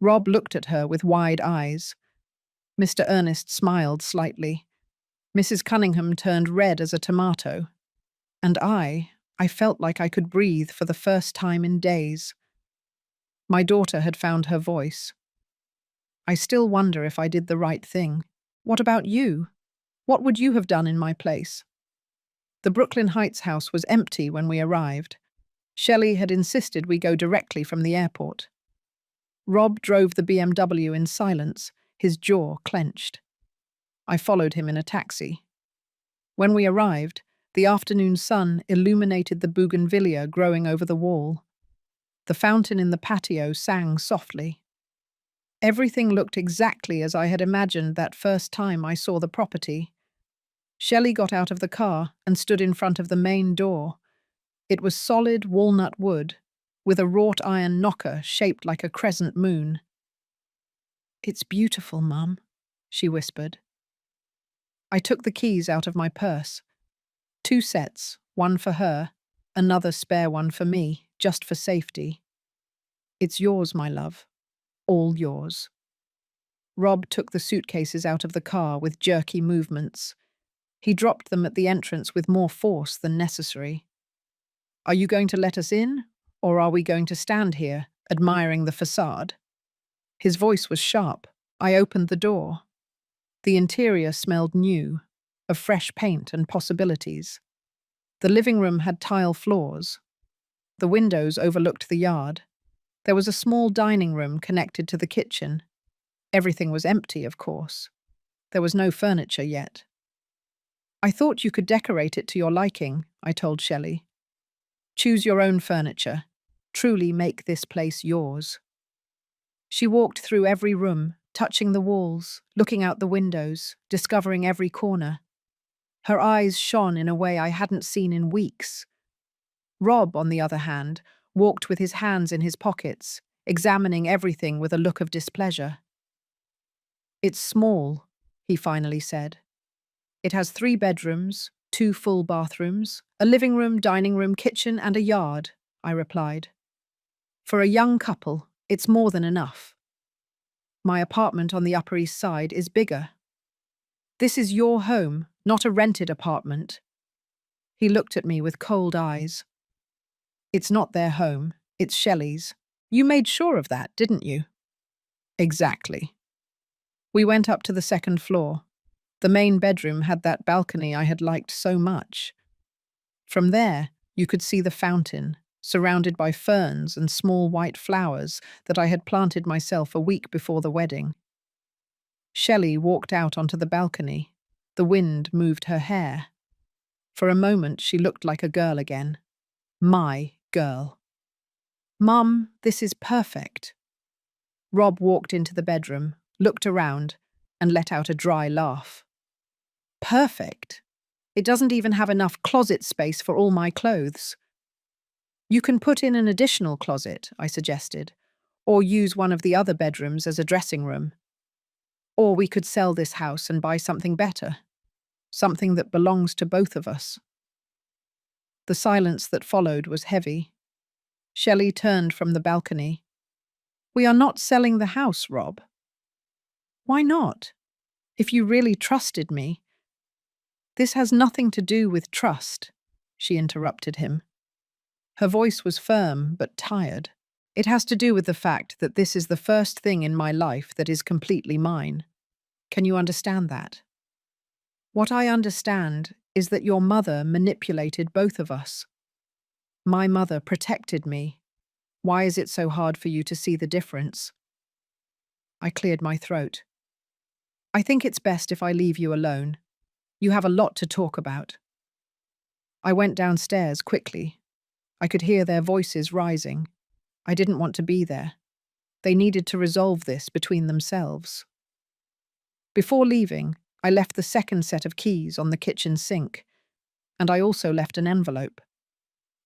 Rob looked at her with wide eyes. Mr. Ernest smiled slightly. Mrs. Cunningham turned red as a tomato. And I felt like I could breathe for the first time in days. My daughter had found her voice. I still wonder if I did the right thing. What about you? What would you have done in my place? The Brooklyn Heights house was empty when we arrived. Shelley had insisted we go directly from the airport. Rob drove the BMW in silence, his jaw clenched. I followed him in a taxi. When we arrived, the afternoon sun illuminated the bougainvillea growing over the wall. The fountain in the patio sang softly. Everything looked exactly as I had imagined that first time I saw the property. Shelley got out of the car and stood in front of the main door. It was solid walnut wood, with a wrought iron knocker shaped like a crescent moon. It's beautiful, Mum, she whispered. I took the keys out of my purse. 2 sets, one for her, another spare one for me, just for safety. It's yours, my love. All yours. Rob took the suitcases out of the car with jerky movements. He dropped them at the entrance with more force than necessary. Are you going to let us in, or are we going to stand here, admiring the facade? His voice was sharp. I opened the door. The interior smelled new, of fresh paint and possibilities. The living room had tile floors. The windows overlooked the yard. There was a small dining room connected to the kitchen. Everything was empty, of course. There was no furniture yet. I thought you could decorate it to your liking, I told Shelley. Choose your own furniture. Truly make this place yours. She walked through every room, touching the walls, looking out the windows, discovering every corner. Her eyes shone in a way I hadn't seen in weeks. Rob, on the other hand, walked with his hands in his pockets, examining everything with a look of displeasure. It's small, he finally said. It has 3 bedrooms, 2 full bathrooms, a living room, dining room, kitchen, and a yard, I replied. For a young couple, it's more than enough. My apartment on the Upper East Side is bigger. This is your home, not a rented apartment. He looked at me with cold eyes. It's not their home, it's Shelley's. You made sure of that, didn't you? Exactly. We went up to the 2nd floor. The main bedroom had that balcony I had liked so much. From there, you could see the fountain, surrounded by ferns and small white flowers that I had planted myself a week before the wedding. Shelley walked out onto the balcony. The wind moved her hair. For a moment, she looked like a girl again. My girl. Mum, this is perfect. Rob walked into the bedroom, looked around, and let out a dry laugh. Perfect. It doesn't even have enough closet space for all my clothes. You can put in an additional closet, I suggested, or use one of the other bedrooms as a dressing room. Or we could sell this house and buy something better, something that belongs to both of us. The silence that followed was heavy. Shelley turned from the balcony. We are not selling the house, Rob. Why not? If you really trusted me. This has nothing to do with trust, she interrupted him. Her voice was firm but tired. It has to do with the fact that this is the first thing in my life that is completely mine. Can you understand that? What I understand is that your mother manipulated both of us. My mother protected me. Why is it so hard for you to see the difference? I cleared my throat. I think it's best if I leave you alone. You have a lot to talk about. I went downstairs quickly. I could hear their voices rising. I didn't want to be there. They needed to resolve this between themselves. Before leaving, I left the second set of keys on the kitchen sink, and I also left an envelope.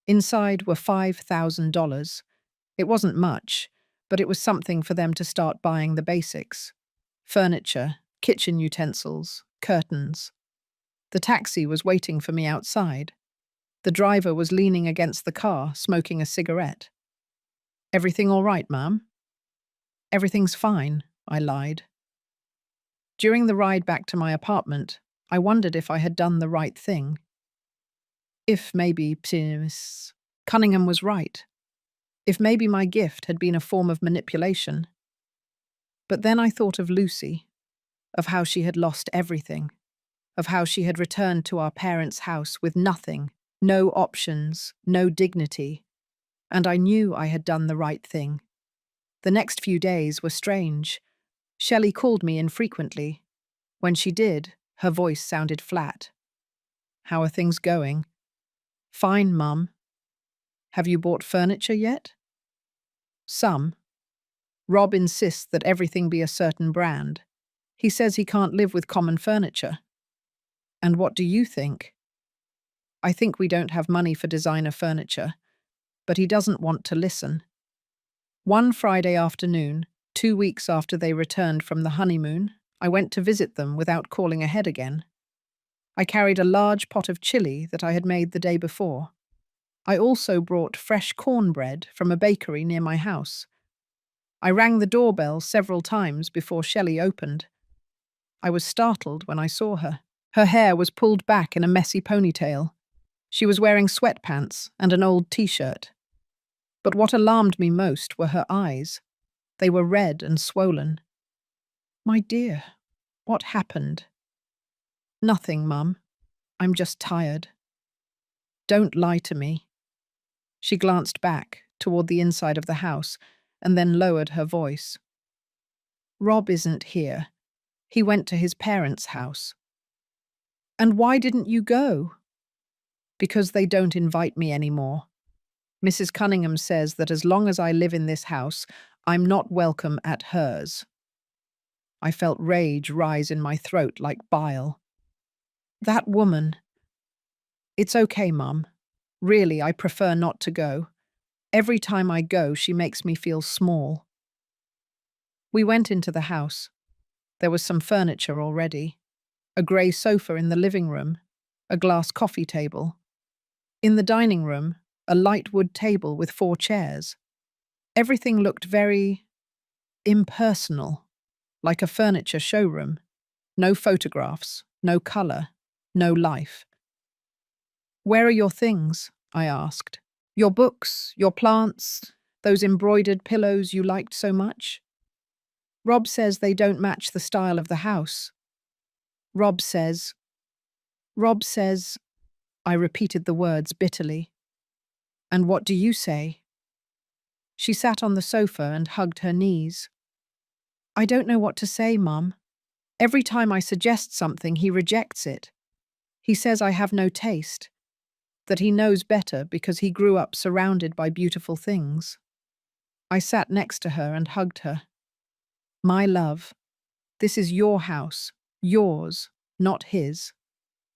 Inside were $5,000. It wasn't much, but it was something for them to start buying the basics. Furniture, kitchen utensils, curtains. The taxi was waiting for me outside. The driver was leaning against the car, smoking a cigarette. "Everything all right, ma'am?" "Everything's fine," I lied. During the ride back to my apartment, I wondered if I had done the right thing. If maybe Miss Cunningham was right. If maybe my gift had been a form of manipulation. But then I thought of Lucy, of how she had lost everything, of how she had returned to our parents' house with nothing, no options, no dignity, and I knew I had done the right thing. The next few days were strange. Shelley called me infrequently. When she did, her voice sounded flat. "How are things going?" "Fine, Mum." "Have you bought furniture yet?" "Some." Rob insists that everything be a certain brand. He says he can't live with common furniture. "And what do you think?" "I think we don't have money for designer furniture, but he doesn't want to listen." One Friday afternoon, 2 weeks after they returned from the honeymoon, I went to visit them without calling ahead again. I carried a large pot of chili that I had made the day before. I also brought fresh cornbread from a bakery near my house. I rang the doorbell several times before Shelley opened. I was startled when I saw her. Her hair was pulled back in a messy ponytail. She was wearing sweatpants and an old t-shirt. But what alarmed me most were her eyes. They were red and swollen. "My dear, what happened?" "Nothing, Mum. I'm just tired." "Don't lie to me." She glanced back toward the inside of the house and then lowered her voice. "Rob isn't here. He went to his parents' house." "And why didn't you go?" "Because they don't invite me anymore. Mrs. Cunningham says that as long as I live in this house, I'm not welcome at hers." I felt rage rise in my throat like bile. "That woman—" "It's okay, Mum. Really, I prefer not to go. Every time I go, she makes me feel small." We went into the house. There was some furniture already. A grey sofa in the living room, a glass coffee table. In the dining room, a light wood table with 4 chairs. Everything looked very impersonal, like a furniture showroom. No photographs, no colour, no life. "Where are your things?" I asked. "Your books, your plants, those embroidered pillows you liked so much?" "Rob says they don't match the style of the house." Rob says, I repeated the words bitterly. "And what do you say?" She sat on the sofa and hugged her knees. "I don't know what to say, Mum. Every time I suggest something, he rejects it. He says I have no taste, that he knows better because he grew up surrounded by beautiful things." I sat next to her and hugged her. "My love, this is your house, yours, not his.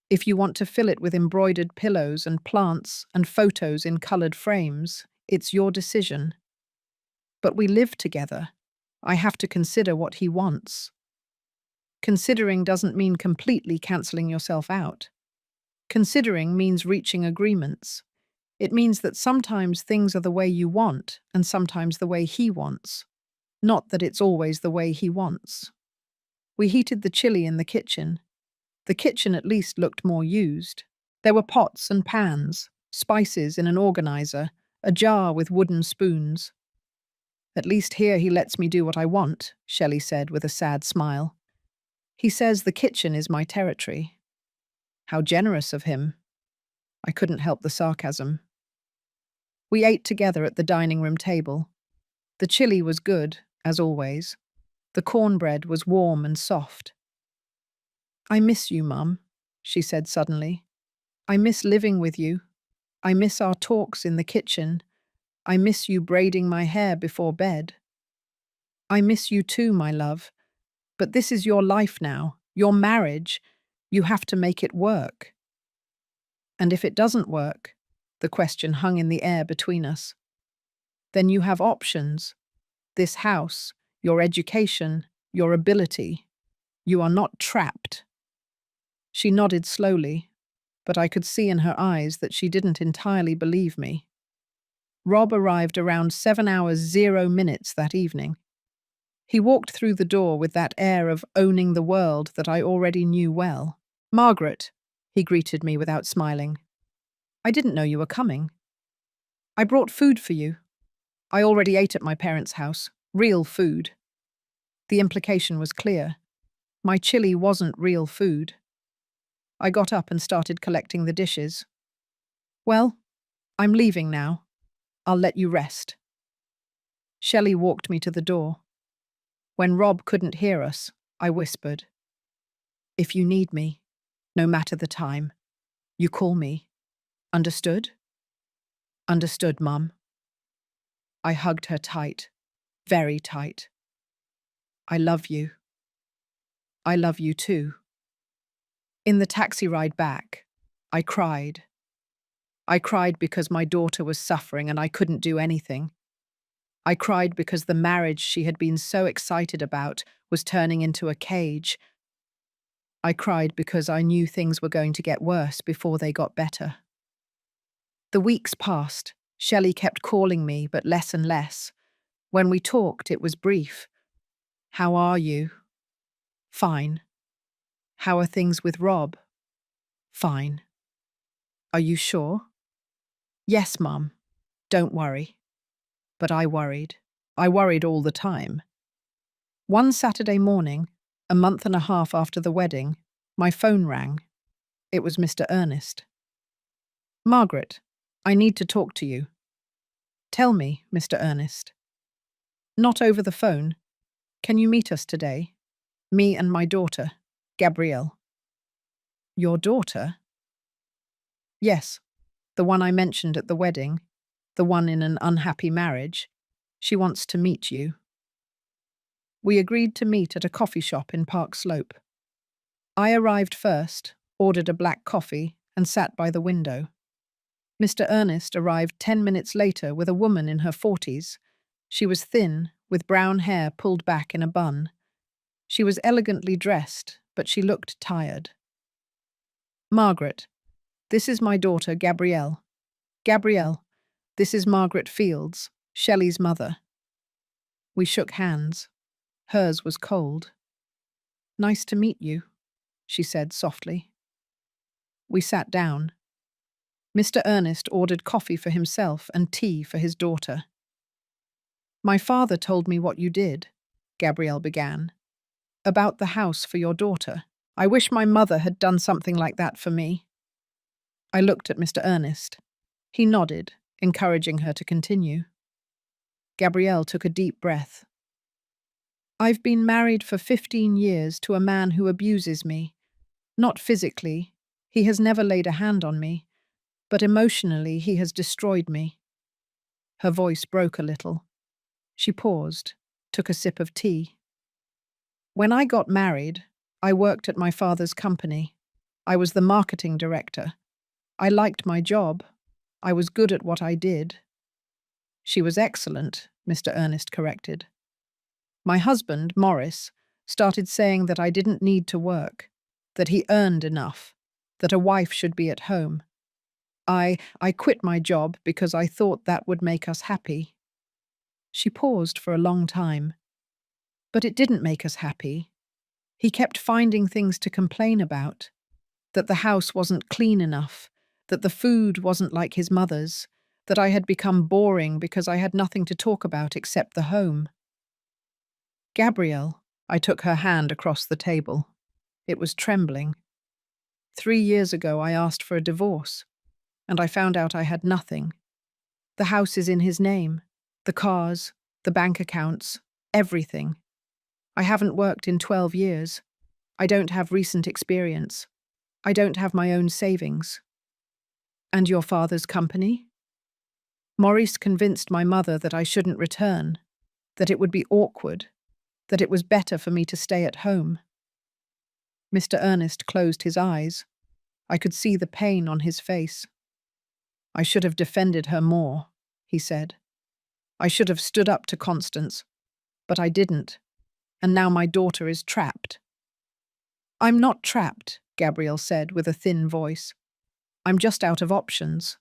If you want to fill it with embroidered pillows and plants and photos in coloured frames, it's your decision. But we live together. I have to consider what he wants." Considering doesn't mean completely cancelling yourself out. Considering means reaching agreements. It means that sometimes things are the way you want and sometimes the way he wants. Not that it's always the way he wants. We heated the chili in the kitchen. The kitchen at least looked more used. There were pots and pans, spices in an organizer, a jar with wooden spoons. "At least here he lets me do what I want," Shelley said with a sad smile. "He says the kitchen is my territory." How generous of him. I couldn't help the sarcasm. We ate together at the dining room table. The chili was good, as always. The cornbread was warm and soft. I miss you, Mum, she said suddenly. I miss living with you. I miss our talks in the kitchen. I miss you braiding my hair before bed. I miss you too, my love. But this is your life now, your marriage. You have to make it work. And if it doesn't work, the question hung in the air between us, then you have options. This house, your education, your ability. You are not trapped. She nodded slowly, but I could see in her eyes that she didn't entirely believe me. Rob arrived around 7 hours 0 minutes that evening. He walked through the door with that air of owning the world that I already knew well. Margaret, he greeted me without smiling. I didn't know you were coming. I brought food for you. I already ate at my parents' house. Real food. The implication was clear. My chili wasn't real food. I got up and started collecting the dishes. Well, I'm leaving now. I'll let you rest. Shelley walked me to the door. When Rob couldn't hear us, I whispered, if you need me, no matter the time, you call me. Understood? Understood, Mum. I hugged her tight, very tight. I love you. I love you too. In the taxi ride back, I cried. I cried because my daughter was suffering and I couldn't do anything. I cried because the marriage she had been so excited about was turning into a cage. I cried because I knew things were going to get worse before they got better. The weeks passed. Shelley kept calling me, but less and less. When we talked, it was brief. How are you? Fine. How are things with Rob? Fine. Are you sure? Yes, Mum. Don't worry. But I worried. I worried all the time. One Saturday morning, a month and a half after the wedding, my phone rang. It was Mr. Ernest. Margaret, I need to talk to you. Tell me, Mr. Ernest. Not over the phone. Can you meet us today? Me and my daughter, Gabrielle. Your daughter? Yes, the one I mentioned at the wedding, the one in an unhappy marriage. She wants to meet you. We agreed to meet at a coffee shop in Park Slope. I arrived first, ordered a black coffee, and sat by the window. Mr. Ernest arrived 10 minutes later with a woman in her 40s. She was thin, with brown hair pulled back in a bun. She was elegantly dressed, but she looked tired. Margaret, this is my daughter, Gabrielle. Gabrielle, this is Margaret Fields, Shelley's mother. We shook hands. Hers was cold. Nice to meet you, she said softly. We sat down. Mr. Ernest ordered coffee for himself and tea for his daughter. My father told me what you did, Gabrielle began. About the house for your daughter. I wish my mother had done something like that for me. I looked at Mr. Ernest. He nodded, encouraging her to continue. Gabrielle took a deep breath. I've been married for 15 years to a man who abuses me. Not physically, he has never laid a hand on me, but emotionally he has destroyed me. Her voice broke a little. She paused, took a sip of tea. When I got married, I worked at my father's company. I was the marketing director. I liked my job. I was good at what I did. She was excellent, Mr. Ernest corrected. My husband, Morris, started saying that I didn't need to work, that he earned enough, that a wife should be at home. I quit my job because I thought that would make us happy. She paused for a long time. But it didn't make us happy. He kept finding things to complain about, that the house wasn't clean enough, that the food wasn't like his mother's, that I had become boring because I had nothing to talk about except the home. Gabrielle, I took her hand across the table. It was trembling. 3 years ago I asked for a divorce, and I found out I had nothing. The house is in his name, the cars, the bank accounts, everything. I haven't worked in 12 years. I don't have recent experience. I don't have my own savings. And your father's company? Maurice convinced my mother that I shouldn't return, that it would be awkward, that it was better for me to stay at home. Mr. Ernest closed his eyes. I could see the pain on his face. I should have defended her more, he said. I should have stood up to Constance, but I didn't, and now my daughter is trapped. I'm not trapped, Gabrielle said with a thin voice. I'm just out of options.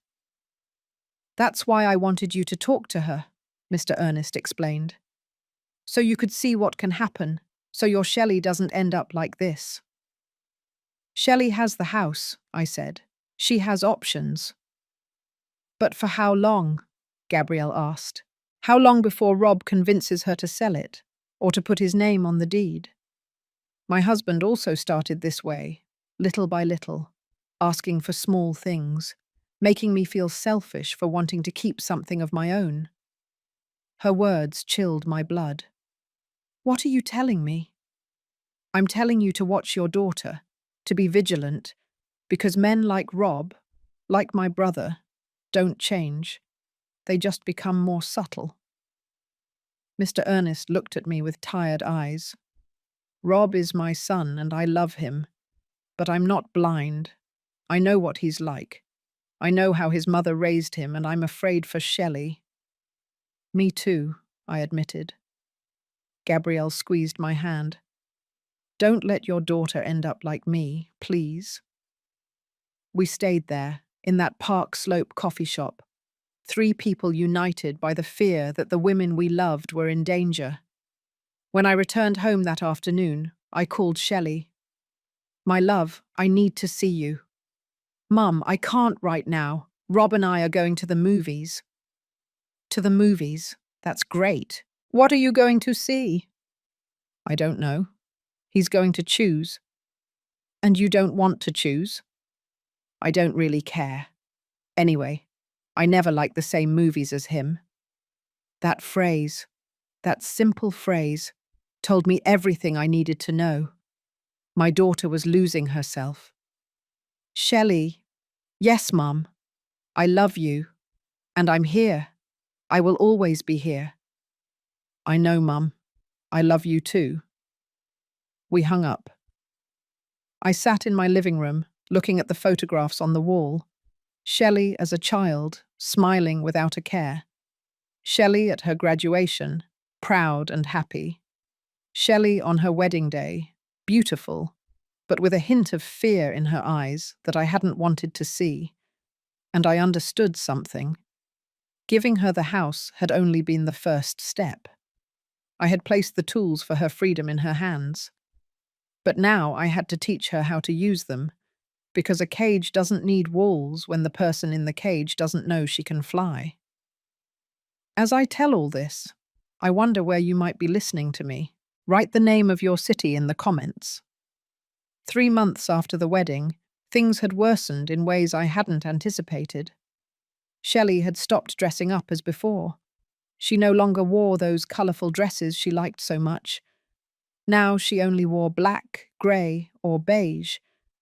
That's why I wanted you to talk to her, Mr. Ernest explained. So you could see what can happen, so your Shelley doesn't end up like this. Shelley has the house, I said. She has options. But for how long? Gabrielle asked. How long before Rob convinces her to sell it, or to put his name on the deed? My husband also started this way, little by little, asking for small things, making me feel selfish for wanting to keep something of my own. Her words chilled my blood. What are you telling me? I'm telling you to watch your daughter, to be vigilant, because men like Rob, like my brother, don't change. They just become more subtle. Mr. Ernest looked at me with tired eyes. Rob is my son and I love him, but I'm not blind. I know what he's like. I know how his mother raised him and I'm afraid for Shelley. Me too, I admitted. Gabrielle squeezed my hand. Don't let your daughter end up like me, please. We stayed there, in that Park Slope coffee shop, 3 people united by the fear that the women we loved were in danger. When I returned home that afternoon, I called Shelley. My love, I need to see you. Mum, I can't right now. Rob and I are going to the movies. To the movies? That's great. What are you going to see? I don't know. He's going to choose. And you don't want to choose? I don't really care. Anyway, I never liked the same movies as him. That phrase, that simple phrase, told me everything I needed to know. My daughter was losing herself. Shelley, yes, Mum, I love you, and I'm here. I will always be here. I know, Mum. I love you too. We hung up. I sat in my living room, looking at the photographs on the wall. Shelley as a child, smiling without a care. Shelley at her graduation, proud and happy. Shelley on her wedding day, beautiful, but with a hint of fear in her eyes that I hadn't wanted to see. And I understood something. Giving her the house had only been the first step. I had placed the tools for her freedom in her hands. But now I had to teach her how to use them, because a cage doesn't need walls when the person in the cage doesn't know she can fly. As I tell all this, I wonder where you might be listening to me. Write the name of your city in the comments. 3 months after the wedding, things had worsened in ways I hadn't anticipated. Shelley had stopped dressing up as before. She no longer wore those colourful dresses she liked so much. Now she only wore black, grey, or beige,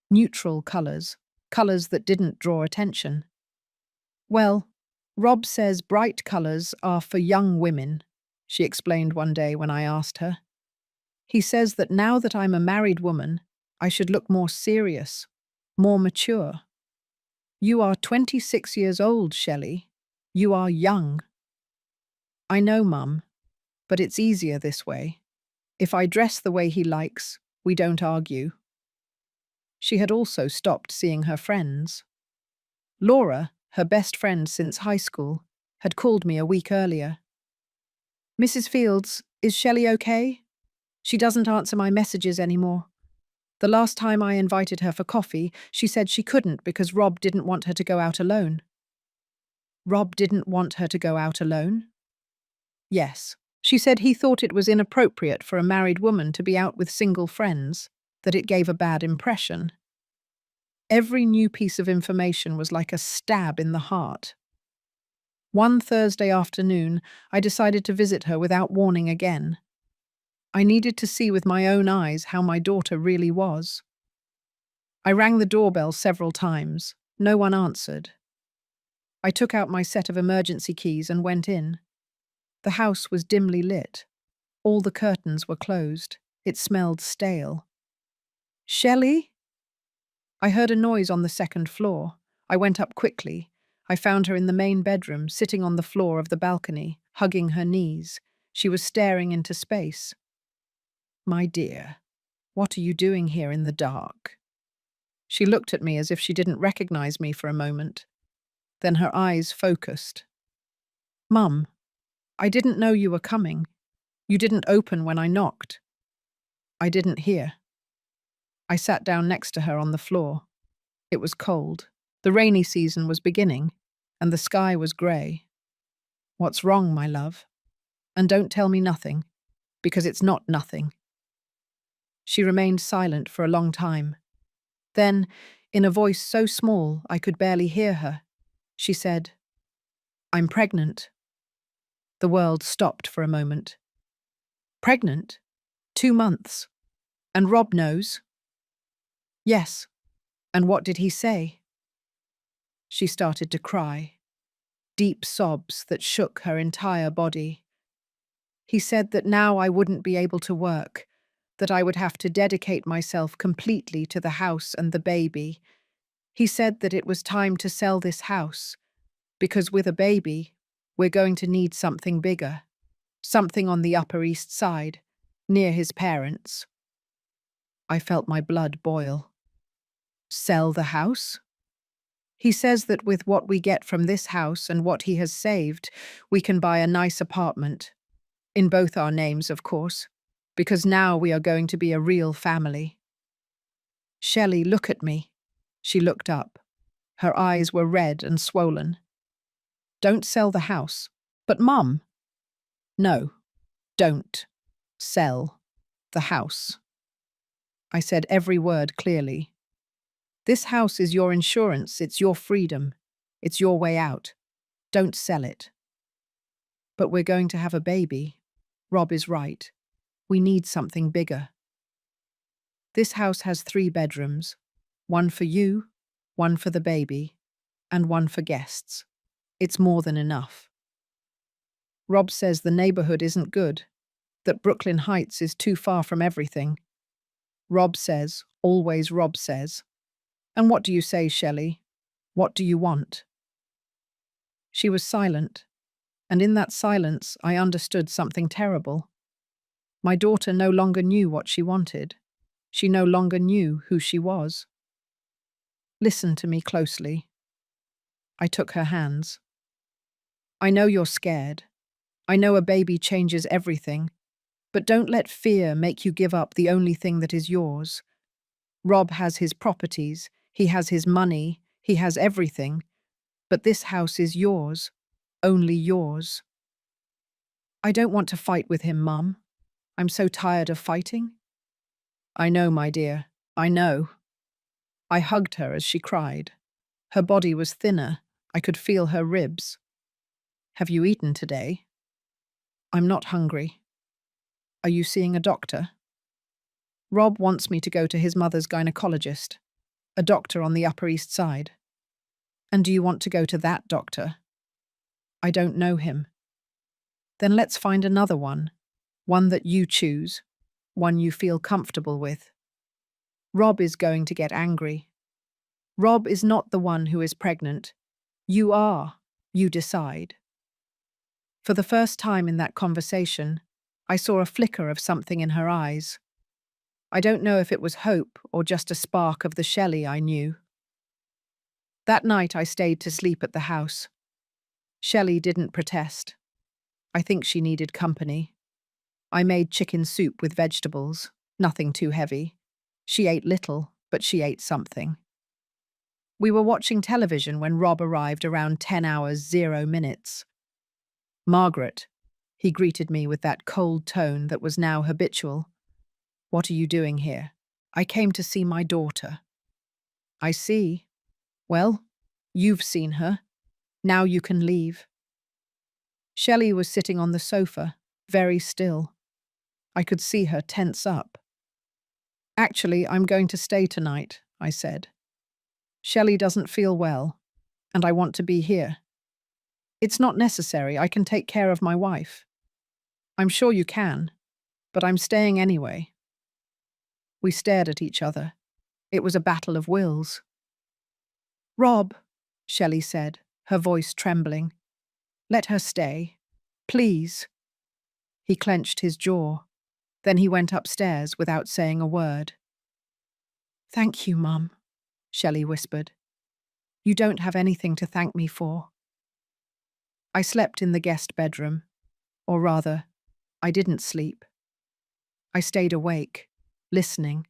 neutral colours, colours that didn't draw attention. Well, Rob says bright colours are for young women, she explained one day when I asked her. He says that now that I'm a married woman, I should look more serious, more mature. You are 26 years old, Shelley. You are young. I know, Mum, but it's easier this way. If I dress the way he likes, we don't argue. She had also stopped seeing her friends. Laura, her best friend since high school, had called me a week earlier. Mrs. Fields, is Shelley okay? She doesn't answer my messages anymore. The last time I invited her for coffee, she said she couldn't because Rob didn't want her to go out alone. Rob didn't want her to go out alone? Yes. She said he thought it was inappropriate for a married woman to be out with single friends, that it gave a bad impression. Every new piece of information was like a stab in the heart. One Thursday afternoon, I decided to visit her without warning again. I needed to see with my own eyes how my daughter really was. I rang the doorbell several times. No one answered. I took out my set of emergency keys and went in. The house was dimly lit. All the curtains were closed. It smelled stale. Shelley? I heard a noise on the second floor. I went up quickly. I found her in the main bedroom, sitting on the floor of the balcony, hugging her knees. She was staring into space. My dear, what are you doing here in the dark? She looked at me as if she didn't recognize me for a moment. Then her eyes focused. Mum, I didn't know you were coming. You didn't open when I knocked. I didn't hear. I sat down next to her on the floor. It was cold. The rainy season was beginning, and the sky was grey. What's wrong, my love? And don't tell me nothing, because it's not nothing. She remained silent for a long time. Then, in a voice so small I could barely hear her, she said, I'm pregnant. The world stopped for a moment. Pregnant? 2 months. And Rob knows? Yes. And what did he say? She started to cry. Deep sobs that shook her entire body. He said that now I wouldn't be able to work, that I would have to dedicate myself completely to the house and the baby. He said that it was time to sell this house, because with a baby, we're going to need something bigger, something on the Upper East Side, near his parents. I felt my blood boil. Sell the house? He says that with what we get from this house and what he has saved, we can buy a nice apartment. In both our names, of course, because now we are going to be a real family. Shelley, look at me. She looked up. Her eyes were red and swollen. Don't sell the house. But Mum. No, don't sell the house. I said every word clearly. This house is your insurance, it's your freedom, it's your way out. Don't sell it. But we're going to have a baby. Rob is right. We need something bigger. This house has 3 bedrooms, one for you, one for the baby, and one for guests. It's more than enough. Rob says the neighborhood isn't good, that Brooklyn Heights is too far from everything. Rob says, always Rob says. And what do you say, Shelley? What do you want? She was silent, and in that silence I understood something terrible. My daughter no longer knew what she wanted. She no longer knew who she was. Listen to me closely. I took her hands. I know you're scared. I know a baby changes everything, but don't let fear make you give up the only thing that is yours. Rob has his properties, he has his money, he has everything, but this house is yours, only yours. I don't want to fight with him, Mum. I'm so tired of fighting. I know, my dear, I know. I hugged her as she cried. Her body was thinner. I could feel her ribs. Have you eaten today? I'm not hungry. Are you seeing a doctor? Rob wants me to go to his mother's gynecologist, a doctor on the Upper East Side. And do you want to go to that doctor? I don't know him. Then let's find another one that you choose, one you feel comfortable with. Rob is going to get angry. Rob is not the one who is pregnant. You are. You decide. For the first time in that conversation, I saw a flicker of something in her eyes. I don't know if it was hope or just a spark of the Shelley I knew. That night I stayed to sleep at the house. Shelley didn't protest. I think she needed company. I made chicken soup with vegetables, nothing too heavy. She ate little, but she ate something. We were watching television when Rob arrived around 10 hours, 0 minutes. Margaret, he greeted me with that cold tone that was now habitual. What are you doing here? I came to see my daughter. I see. Well, you've seen her. Now you can leave. Shelley was sitting on the sofa, very still. I could see her tense up. Actually, I'm going to stay tonight, I said. Shelley doesn't feel well, and I want to be here. It's not necessary, I can take care of my wife. I'm sure you can, but I'm staying anyway. We stared at each other. It was a battle of wills. Rob, Shelley said, her voice trembling. Let her stay. Please. He clenched his jaw. Then he went upstairs without saying a word. Thank you, Mum, Shelley whispered. You don't have anything to thank me for. I slept in the guest bedroom. Or rather, I didn't sleep. I stayed awake, listening.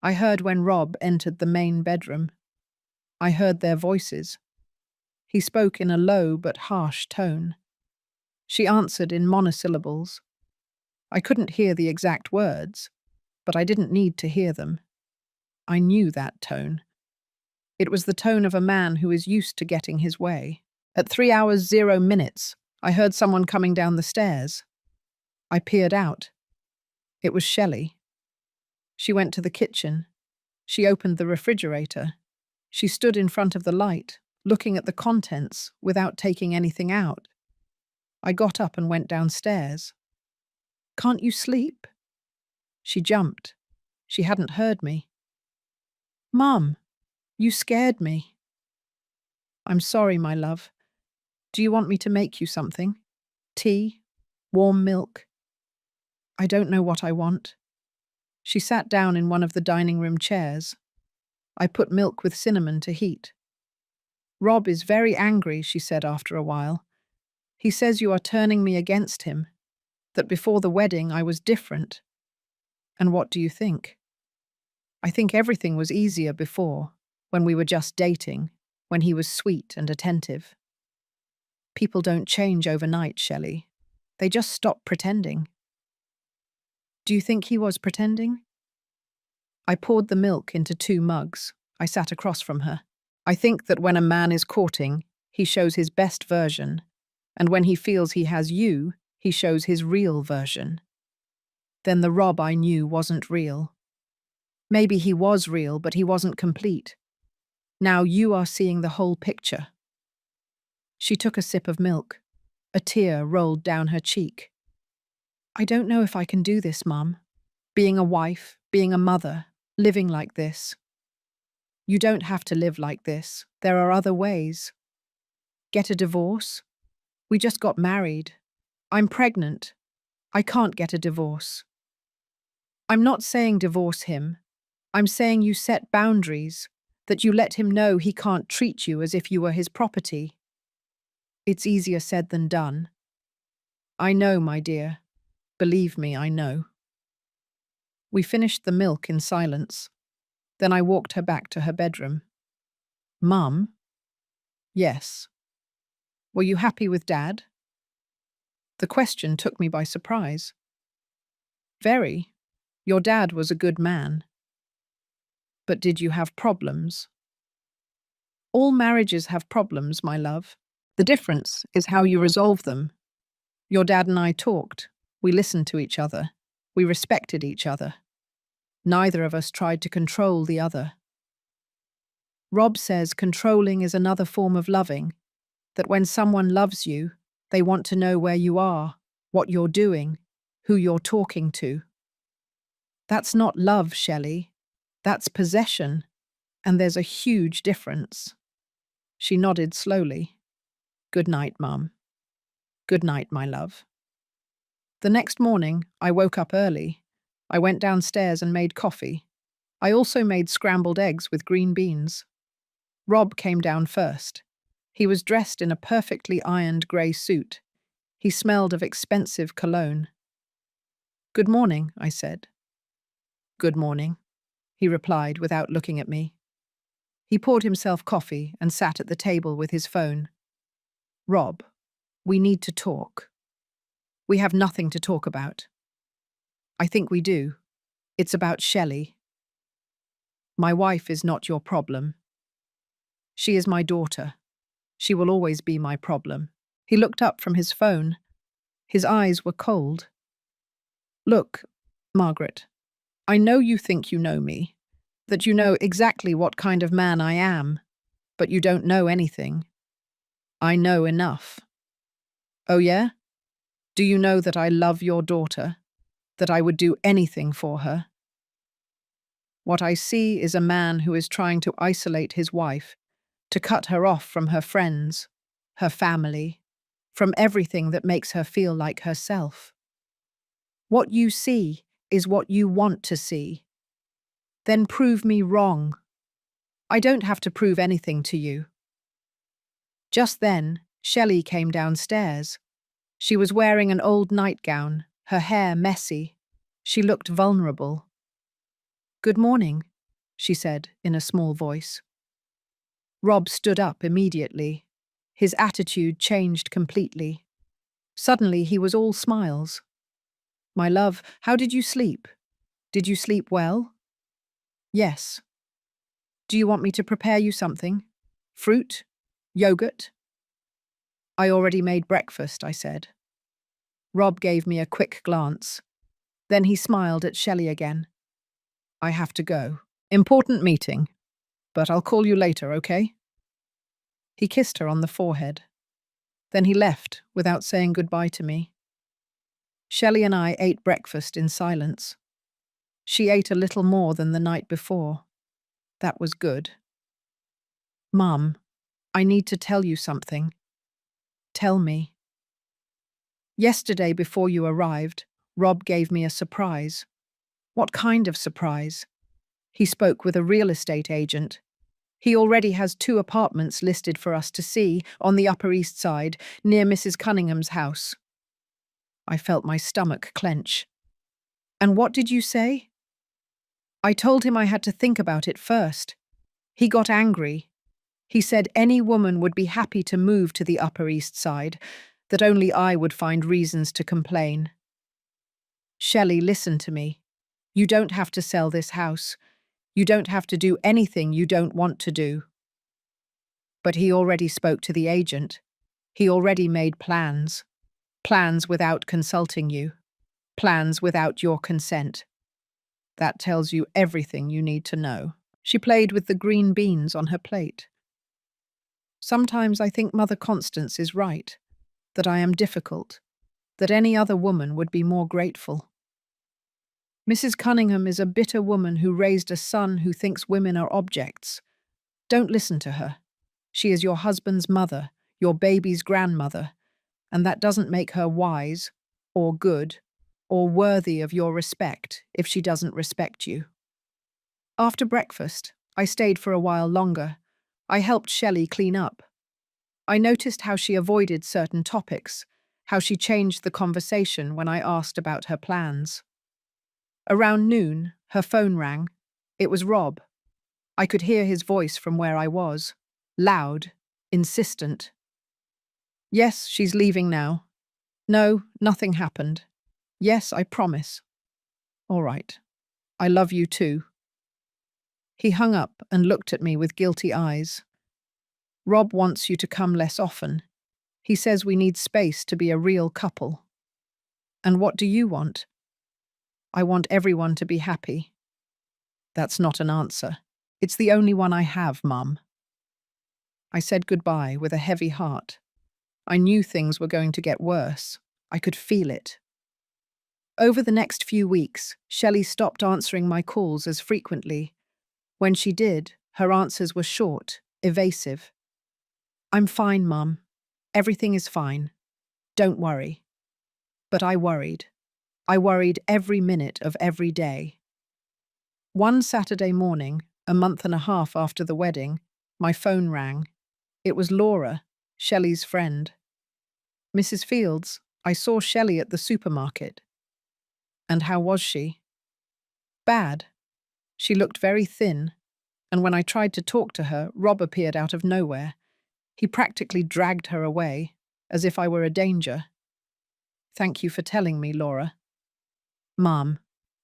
I heard when Rob entered the main bedroom. I heard their voices. He spoke in a low but harsh tone. She answered in monosyllables. I couldn't hear the exact words, but I didn't need to hear them. I knew that tone. It was the tone of a man who is used to getting his way. At 3 hours 0 minutes, I heard someone coming down the stairs. I peered out. It was Shelley. She went to the kitchen. She opened the refrigerator. She stood in front of the light, looking at the contents without taking anything out. I got up and went downstairs. Can't you sleep? She jumped. She hadn't heard me. Mum, you scared me. I'm sorry, my love. Do you want me to make you something? Tea? Warm milk? I don't know what I want. She sat down in one of the dining room chairs. I put milk with cinnamon to heat. Rob is very angry, she said after a while. He says you are turning me against him, that before the wedding I was different. And what do you think? I think everything was easier before, when we were just dating, when he was sweet and attentive. People don't change overnight, Shelley. They just stop pretending. Do you think he was pretending? I poured the milk into 2 mugs. I sat across from her. I think that when a man is courting, he shows his best version, and when he feels he has you, he shows his real version. Then the Rob I knew wasn't real. Maybe he was real, but he wasn't complete. Now you are seeing the whole picture. She took a sip of milk. A tear rolled down her cheek. I don't know if I can do this, Mum. Being a wife, being a mother, living like this. You don't have to live like this. There are other ways. Get a divorce? We just got married. I'm pregnant. I can't get a divorce. I'm not saying divorce him. I'm saying you set boundaries, that you let him know he can't treat you as if you were his property. It's easier said than done. I know, my dear. Believe me, I know. We finished the milk in silence. Then I walked her back to her bedroom. Mum? Yes. Were you happy with Dad? The question took me by surprise. Very. Your dad was a good man. But did you have problems? All marriages have problems, my love. The difference is how you resolve them. Your dad and I talked. We listened to each other. We respected each other. Neither of us tried to control the other. Rob says controlling is another form of loving, that when someone loves you, they want to know where you are, what you're doing, who you're talking to. That's not love, Shelley. That's possession, and there's a huge difference. She nodded slowly. Good night, Mum. Good night, my love. The next morning, I woke up early. I went downstairs and made coffee. I also made scrambled eggs with green beans. Rob came down first. He was dressed in a perfectly ironed grey suit. He smelled of expensive cologne. Good morning, I said. Good morning, he replied without looking at me. He poured himself coffee and sat at the table with his phone. Rob, we need to talk. We have nothing to talk about. I think we do. It's about Shelley. My wife is not your problem. She is my daughter. She will always be my problem. He looked up from his phone. His eyes were cold. Look, Margaret, I know you think you know me, that you know exactly what kind of man I am, but you don't know anything. I know enough. Oh, yeah? Do you know that I love your daughter? That I would do anything for her? What I see is a man who is trying to isolate his wife, to cut her off from her friends, her family, from everything that makes her feel like herself. What you see is what you want to see. Then prove me wrong. I don't have to prove anything to you. Just then, Shelley came downstairs. She was wearing an old nightgown, her hair messy. She looked vulnerable. "Good morning," she said in a small voice. Rob stood up immediately. His attitude changed completely. Suddenly he was all smiles. "My love, how did you sleep? Did you sleep well?" "Yes." "Do you want me to prepare you something? Fruit? Yogurt?" "I already made breakfast," I said. Rob gave me a quick glance. Then he smiled at Shelley again. "I have to go. Important meeting. But I'll call you later, okay?" He kissed her on the forehead. Then he left without saying goodbye to me. Shelley and I ate breakfast in silence. She ate a little more than the night before. That was good. "Mum, I need to tell you something." "Tell me." "Yesterday before you arrived, Rob gave me a surprise." "What kind of surprise?" "He spoke with a real estate agent. He already has 2 apartments listed for us to see on the Upper East Side, near Mrs. Cunningham's house." I felt my stomach clench. "And what did you say?" "I told him I had to think about it first. He got angry. He said any woman would be happy to move to the Upper East Side, that only I would find reasons to complain." "Shelley, listen to me. You don't have to sell this house. You don't have to do anything you don't want to do." "But he already spoke to the agent. He already made plans. Plans without consulting you. Plans without your consent. That tells you everything you need to know." She played with the green beans on her plate. "Sometimes I think Mother Constance is right, that I am difficult, that any other woman would be more grateful. Mrs. Cunningham is a bitter woman who raised a son who thinks women are objects. Don't listen to her. She is your husband's mother, your baby's grandmother, and that doesn't make her wise, or good, or worthy of your respect if she doesn't respect you." After breakfast, I stayed for a while longer. I helped Shelley clean up. I noticed how she avoided certain topics, how she changed the conversation when I asked about her plans. Around noon, her phone rang. It was Rob. I could hear his voice from where I was. Loud, insistent. "Yes, she's leaving now." "No, nothing happened." "Yes, I promise." "All right. I love you too." He hung up and looked at me with guilty eyes. "Rob wants you to come less often. He says we need space to be a real couple." "And what do you want?" "I want everyone to be happy." "That's not an answer. It's the only one I have, Mum." I said goodbye with a heavy heart. I knew things were going to get worse. I could feel it. Over the next few weeks, Shelley stopped answering my calls as frequently. When she did, her answers were short, evasive. "I'm fine, Mum. Everything is fine. Don't worry." But I worried. I worried every minute of every day. One Saturday morning, a month and a half after the wedding, my phone rang. It was Laura, Shelley's friend. "Mrs. Fields, I saw Shelley at the supermarket." "And how was she?" "Bad. She looked very thin, and when I tried to talk to her, Rob appeared out of nowhere. He practically dragged her away, as if I were a danger." "Thank you for telling me, Laura." "Mom,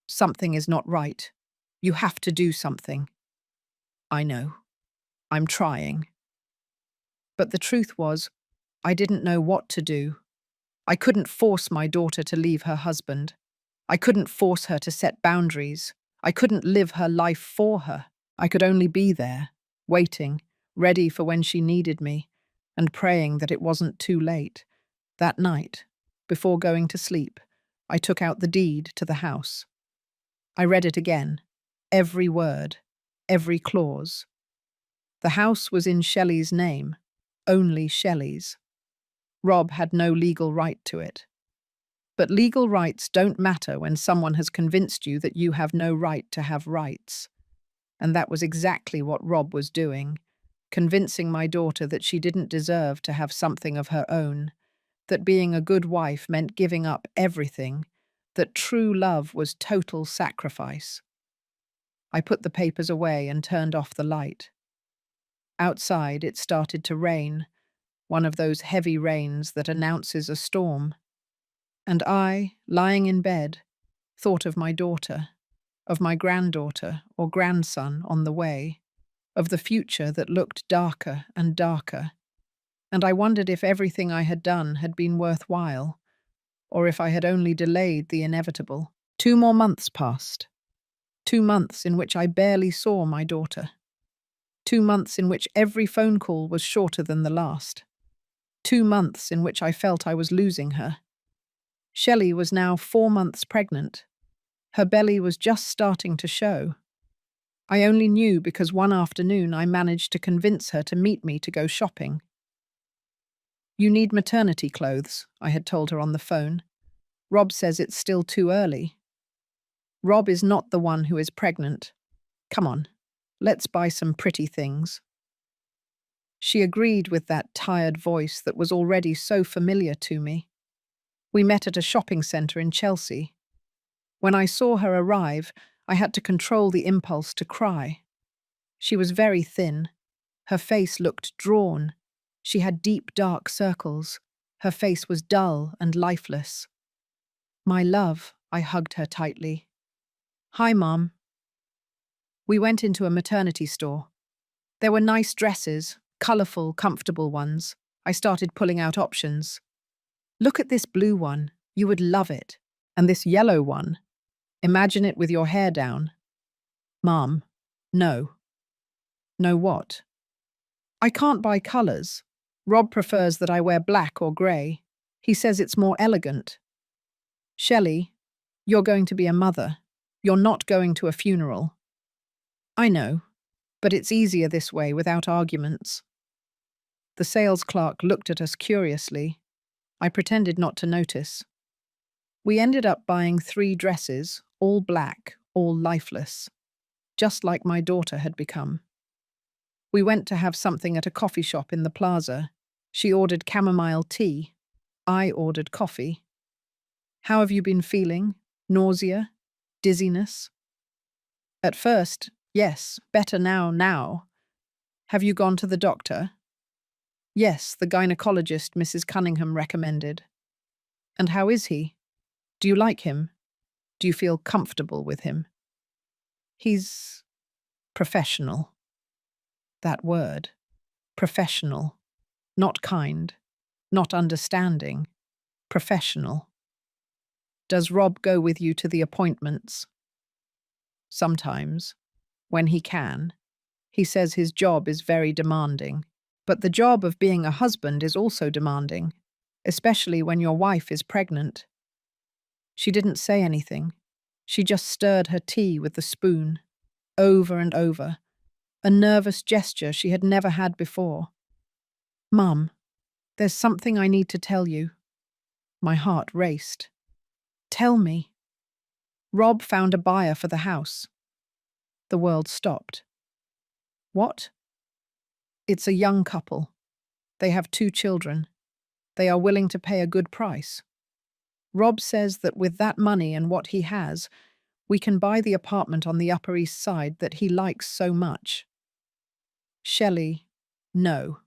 something is not right. You have to do something." "I know. I'm trying." But the truth was, I didn't know what to do. I couldn't force my daughter to leave her husband. I couldn't force her to set boundaries. I couldn't live her life for her. I could only be there, waiting, ready for when she needed me, and praying that it wasn't too late. That night, before going to sleep, I took out the deed to the house. I read it again, every word, every clause. The house was in Shelley's name, only Shelley's. Rob had no legal right to it. But legal rights don't matter when someone has convinced you that you have no right to have rights. And that was exactly what Rob was doing, convincing my daughter that she didn't deserve to have something of her own, that being a good wife meant giving up everything, that true love was total sacrifice. I put the papers away and turned off the light. Outside, it started to rain, one of those heavy rains that announces a storm. And I, lying in bed, thought of my daughter, of my granddaughter or grandson on the way, of the future that looked darker and darker, and I wondered if everything I had done had been worthwhile, or if I had only delayed the inevitable. 2 more months passed. 2 months in which I barely saw my daughter. 2 months in which every phone call was shorter than the last. 2 months in which I felt I was losing her. Shelley was now 4 months pregnant. Her belly was just starting to show. I only knew because one afternoon I managed to convince her to meet me to go shopping. "You need maternity clothes," I had told her on the phone. "Rob says it's still too early." "Rob is not the one who is pregnant. Come on, let's buy some pretty things." She agreed with that tired voice that was already so familiar to me. We met at a shopping centre in Chelsea. When I saw her arrive, I had to control the impulse to cry. She was very thin. Her face looked drawn. She had deep, dark circles. Her face was dull and lifeless. "My love," I hugged her tightly. "Hi, Mom." We went into a maternity store. There were nice dresses, colourful, comfortable ones. I started pulling out options. "Look at this blue one. You would love it. And this yellow one. Imagine it with your hair down." "Mom, no." "No what?" "I can't buy colours. Rob prefers that I wear black or grey. He says it's more elegant." "Shelley, you're going to be a mother. You're not going to a funeral." "I know, but it's easier this way without arguments." The sales clerk looked at us curiously. I pretended not to notice. We ended up buying 3 dresses, all black, all lifeless, just like my daughter had become. We went to have something at a coffee shop in the plaza. She ordered chamomile tea. I ordered coffee. "How have you been feeling? Nausea? Dizziness?" "At first, yes, better now. Have you gone to the doctor?" "Yes, the gynecologist Mrs. Cunningham recommended." "And how is he? Do you like him? Do you feel comfortable with him?" "He's professional." That word. Professional. Not kind. Not understanding. Professional. "Does Rob go with you to the appointments?" "Sometimes. When he can. He says his job is very demanding. But the job of being a husband is also demanding, especially when your wife is pregnant." She didn't say anything. She just stirred her tea with the spoon, over and over, a nervous gesture she had never had before. "Mum, there's something I need to tell you." My heart raced. "Tell me." "Rob found a buyer for the house." The world stopped. "What?" "It's a young couple. They have 2 children. They are willing to pay a good price. Rob says that with that money and what he has, we can buy the apartment on the Upper East Side that he likes so much." "Shelley, no.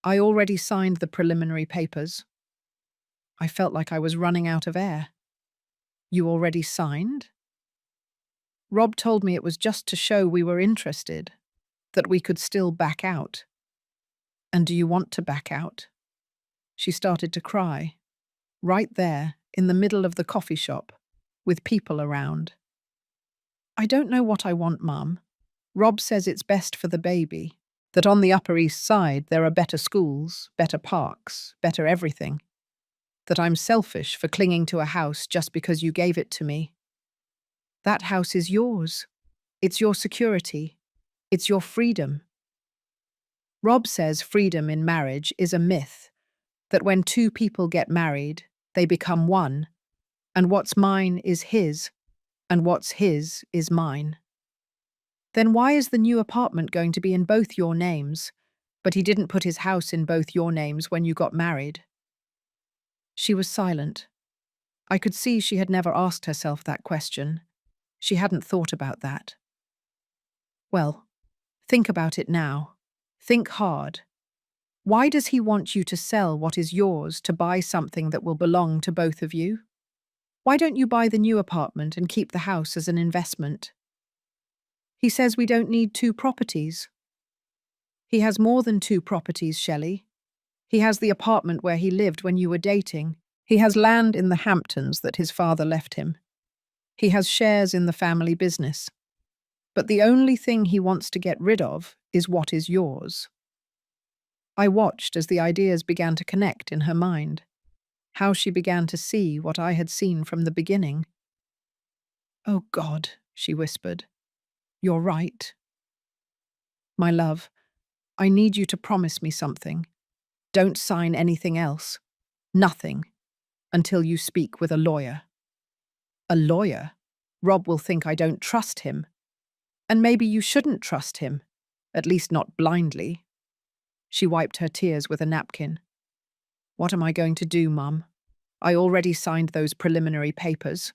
I already signed the preliminary papers." I felt like I was running out of air. "You already signed?" "Rob told me it was just to show we were interested, that we could still back out." "And do you want to back out?" She started to cry. Right there, in the middle of the coffee shop, with people around. I don't know what I want, Mum. Rob says it's best for the baby, that on the Upper East Side there are better schools, better parks, better everything. That I'm selfish for clinging to a house just because you gave it to me. That house is yours. It's your security. It's your freedom. Rob says freedom in marriage is a myth, that when two people get married, they become one, and what's mine is his, and what's his is mine. Then why is the new apartment going to be in both your names, but he didn't put his house in both your names when you got married? She was silent. I could see she had never asked herself that question. She hadn't thought about that. Well, think about it now. Think hard. Why does he want you to sell what is yours to buy something that will belong to both of you? Why don't you buy the new apartment and keep the house as an investment? He says we don't need two properties. He has more than two properties, Shelley. He has the apartment where he lived when you were dating. He has land in the Hamptons that his father left him. He has shares in the family business. But the only thing he wants to get rid of is what is yours. I watched as the ideas began to connect in her mind, how she began to see what I had seen from the beginning. "Oh God," she whispered, "you're right. My love, I need you to promise me something. Don't sign anything else. Nothing. Until you speak with a lawyer." "A lawyer? Rob will think I don't trust him. And maybe you shouldn't trust him. At least not blindly." She wiped her tears with a napkin. "What am I going to do, Mum? I already signed those preliminary papers.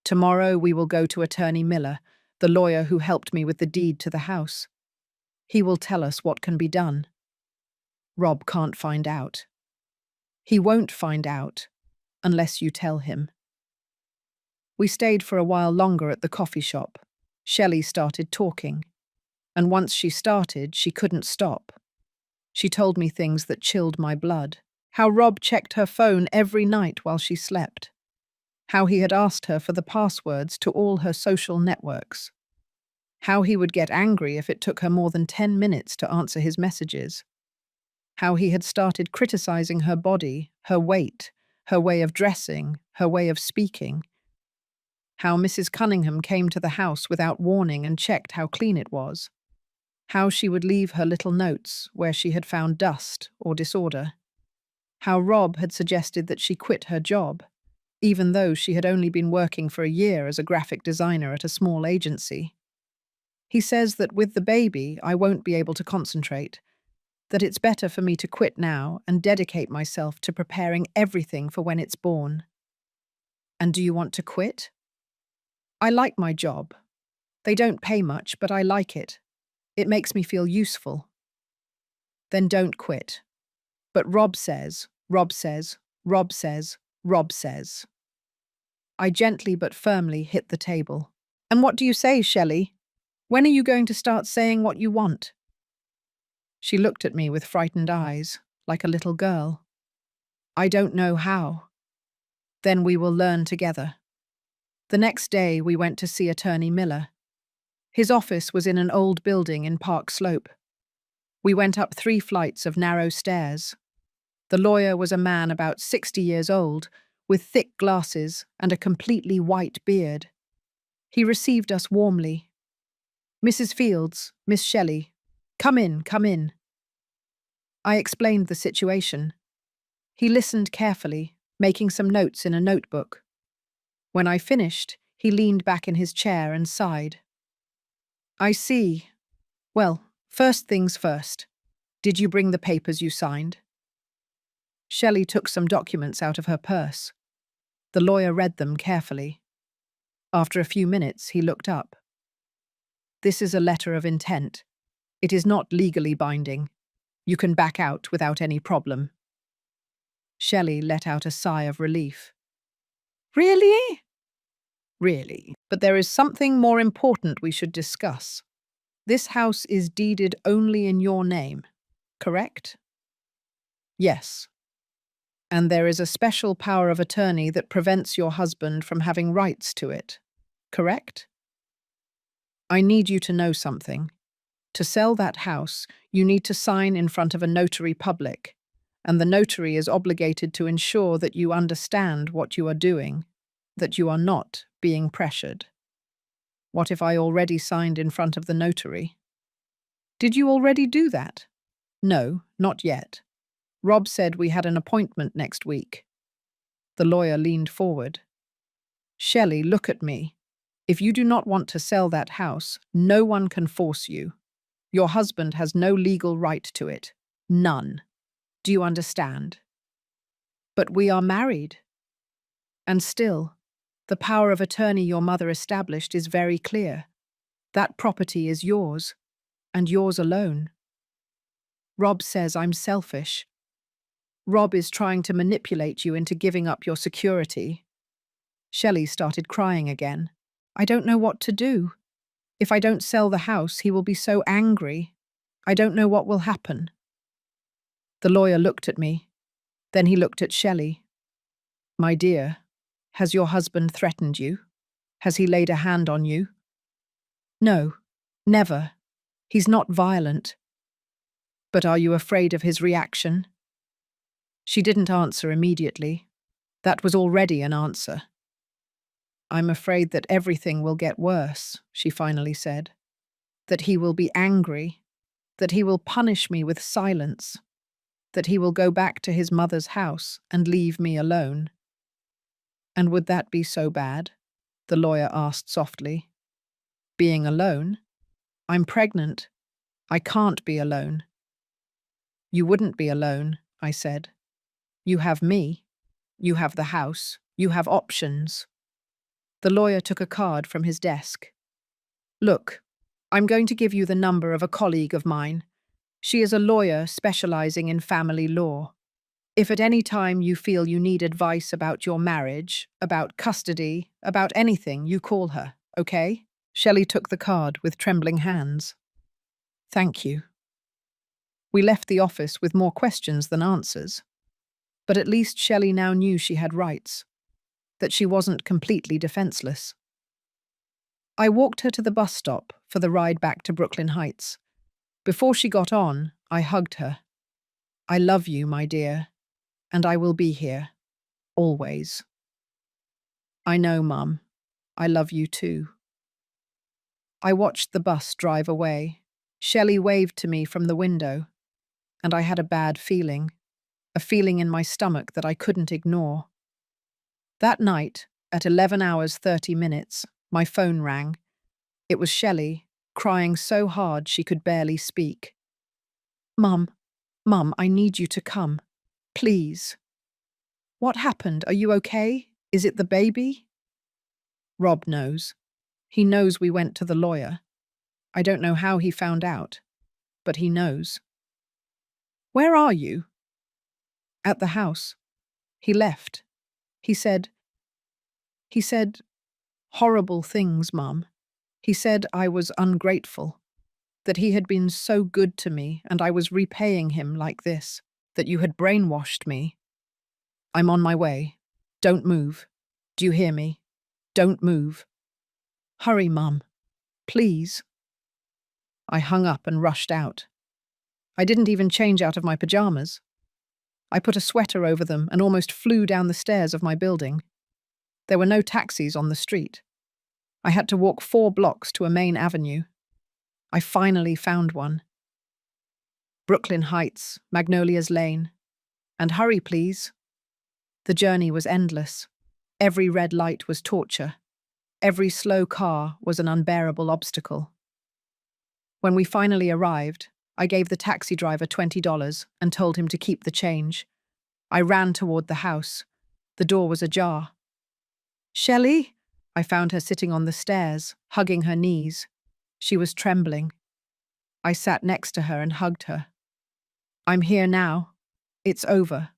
Tomorrow we will go to Attorney Miller, the lawyer who helped me with the deed to the house. He will tell us what can be done. Rob can't find out. He won't find out unless you tell him." We stayed for a while longer at the coffee shop. Shelley started talking, and once she started, she couldn't stop. She told me things that chilled my blood. How Rob checked her phone every night while she slept. How he had asked her for the passwords to all her social networks. How he would get angry if it took her more than 10 minutes to answer his messages. How he had started criticizing her body, her weight, her way of dressing, her way of speaking. How Mrs. Cunningham came to the house without warning and checked how clean it was. How she would leave her little notes where she had found dust or disorder. How Rob had suggested that she quit her job, even though she had only been working for a year as a graphic designer at a small agency. He says that with the baby, I won't be able to concentrate, that it's better for me to quit now and dedicate myself to preparing everything for when it's born. And do you want to quit? I like my job. They don't pay much, but I like it. It makes me feel useful. Then don't quit. But Rob says, Rob says, Rob says, Rob says. I gently but firmly hit the table. And what do you say, Shelley? When are you going to start saying what you want? She looked at me with frightened eyes, like a little girl. I don't know how. Then we will learn together. The next day we went to see Attorney Miller. His office was in an old building in Park Slope. We went up 3 flights of narrow stairs. The lawyer was a man about 60 years old, with thick glasses and a completely white beard. He received us warmly. "Mrs. Fields, Miss Shelley, come in, come in." I explained the situation. He listened carefully, making some notes in a notebook. When I finished, he leaned back in his chair and sighed. "I see. Well, first things first. Did you bring the papers you signed?" Shelley took some documents out of her purse. The lawyer read them carefully. After a few minutes, he looked up. "This is a letter of intent. It is not legally binding. You can back out without any problem." Shelley let out a sigh of relief. "Really?" "Really. But there is something more important we should discuss. This house is deeded only in your name, correct?" "Yes." And there is a special power of attorney that prevents your husband from having rights to it. Correct? I need you to know something. To sell that house, you need to sign in front of a notary public, and the notary is obligated to ensure that you understand what you are doing, that you are not being pressured. What if I already signed in front of the notary? Did you already do that? No, not yet. Rob said we had an appointment next week. The lawyer leaned forward. Shelley, look at me. If you do not want to sell that house, no one can force you. Your husband has no legal right to it. None. Do you understand? But we are married. And still, the power of attorney your mother established is very clear. That property is yours, and yours alone. Rob says I'm selfish. Rob is trying to manipulate you into giving up your security. Shelley started crying again. I don't know what to do. If I don't sell the house, he will be so angry. I don't know what will happen. The lawyer looked at me. Then he looked at Shelley. My dear, has your husband threatened you? Has he laid a hand on you? No, never. He's not violent. But are you afraid of his reaction? She didn't answer immediately. That was already an answer. I'm afraid that everything will get worse, she finally said. That he will be angry. That he will punish me with silence. That he will go back to his mother's house and leave me alone. And would that be so bad? The lawyer asked softly. Being alone? I'm pregnant. I can't be alone. You wouldn't be alone, I said. You have me. You have the house. You have options. The lawyer took a card from his desk. Look, I'm going to give you the number of a colleague of mine. She is a lawyer specializing in family law. If at any time you feel you need advice about your marriage, about custody, about anything, you call her, okay? Shelley took the card with trembling hands. Thank you. We left the office with more questions than answers. But at least Shelley now knew she had rights, that she wasn't completely defenseless. I walked her to the bus stop for the ride back to Brooklyn Heights. Before she got on, I hugged her. I love you, my dear, and I will be here, always. I know, Mum. I love you too. I watched the bus drive away. Shelley waved to me from the window, and I had a bad feeling, a feeling in my stomach that I couldn't ignore. That night, at 11 hours 30 minutes, my phone rang. It was Shelley, crying so hard she could barely speak. Mum, I need you to come. Please. What happened? Are you okay? Is it the baby? Rob knows. He knows we went to the lawyer. I don't know how he found out, but he knows. Where are you? At the house. He left. He said horrible things, Mum. He said I was ungrateful, that he had been so good to me and I was repaying him like this, that you had brainwashed me. I'm on my way. Don't move. Do you hear me? Don't move. Hurry, Mum. Please. I hung up and rushed out. I didn't even change out of my pajamas. I put a sweater over them and almost flew down the stairs of my building. There were no taxis on the street. I had to walk 4 blocks to a main avenue. I finally found one. Brooklyn Heights, Magnolia's Lane. And hurry, please. The journey was endless. Every red light was torture. Every slow car was an unbearable obstacle. When we finally arrived, I gave the taxi driver $20 and told him to keep the change. I ran toward the house. The door was ajar. Shelley? I found her sitting on the stairs, hugging her knees. She was trembling. I sat next to her and hugged her. I'm here now. It's over.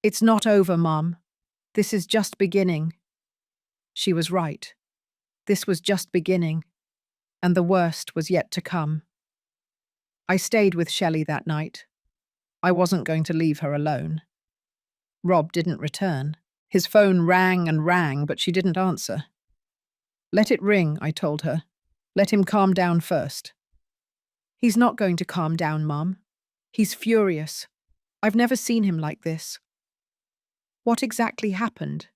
It's not over, Mom. This is just beginning. She was right. This was just beginning, and the worst was yet to come. I stayed with Shelley that night. I wasn't going to leave her alone. Rob didn't return. His phone rang and rang, but she didn't answer. Let it ring, I told her. Let him calm down first. He's not going to calm down, Mum. He's furious. I've never seen him like this. What exactly happened?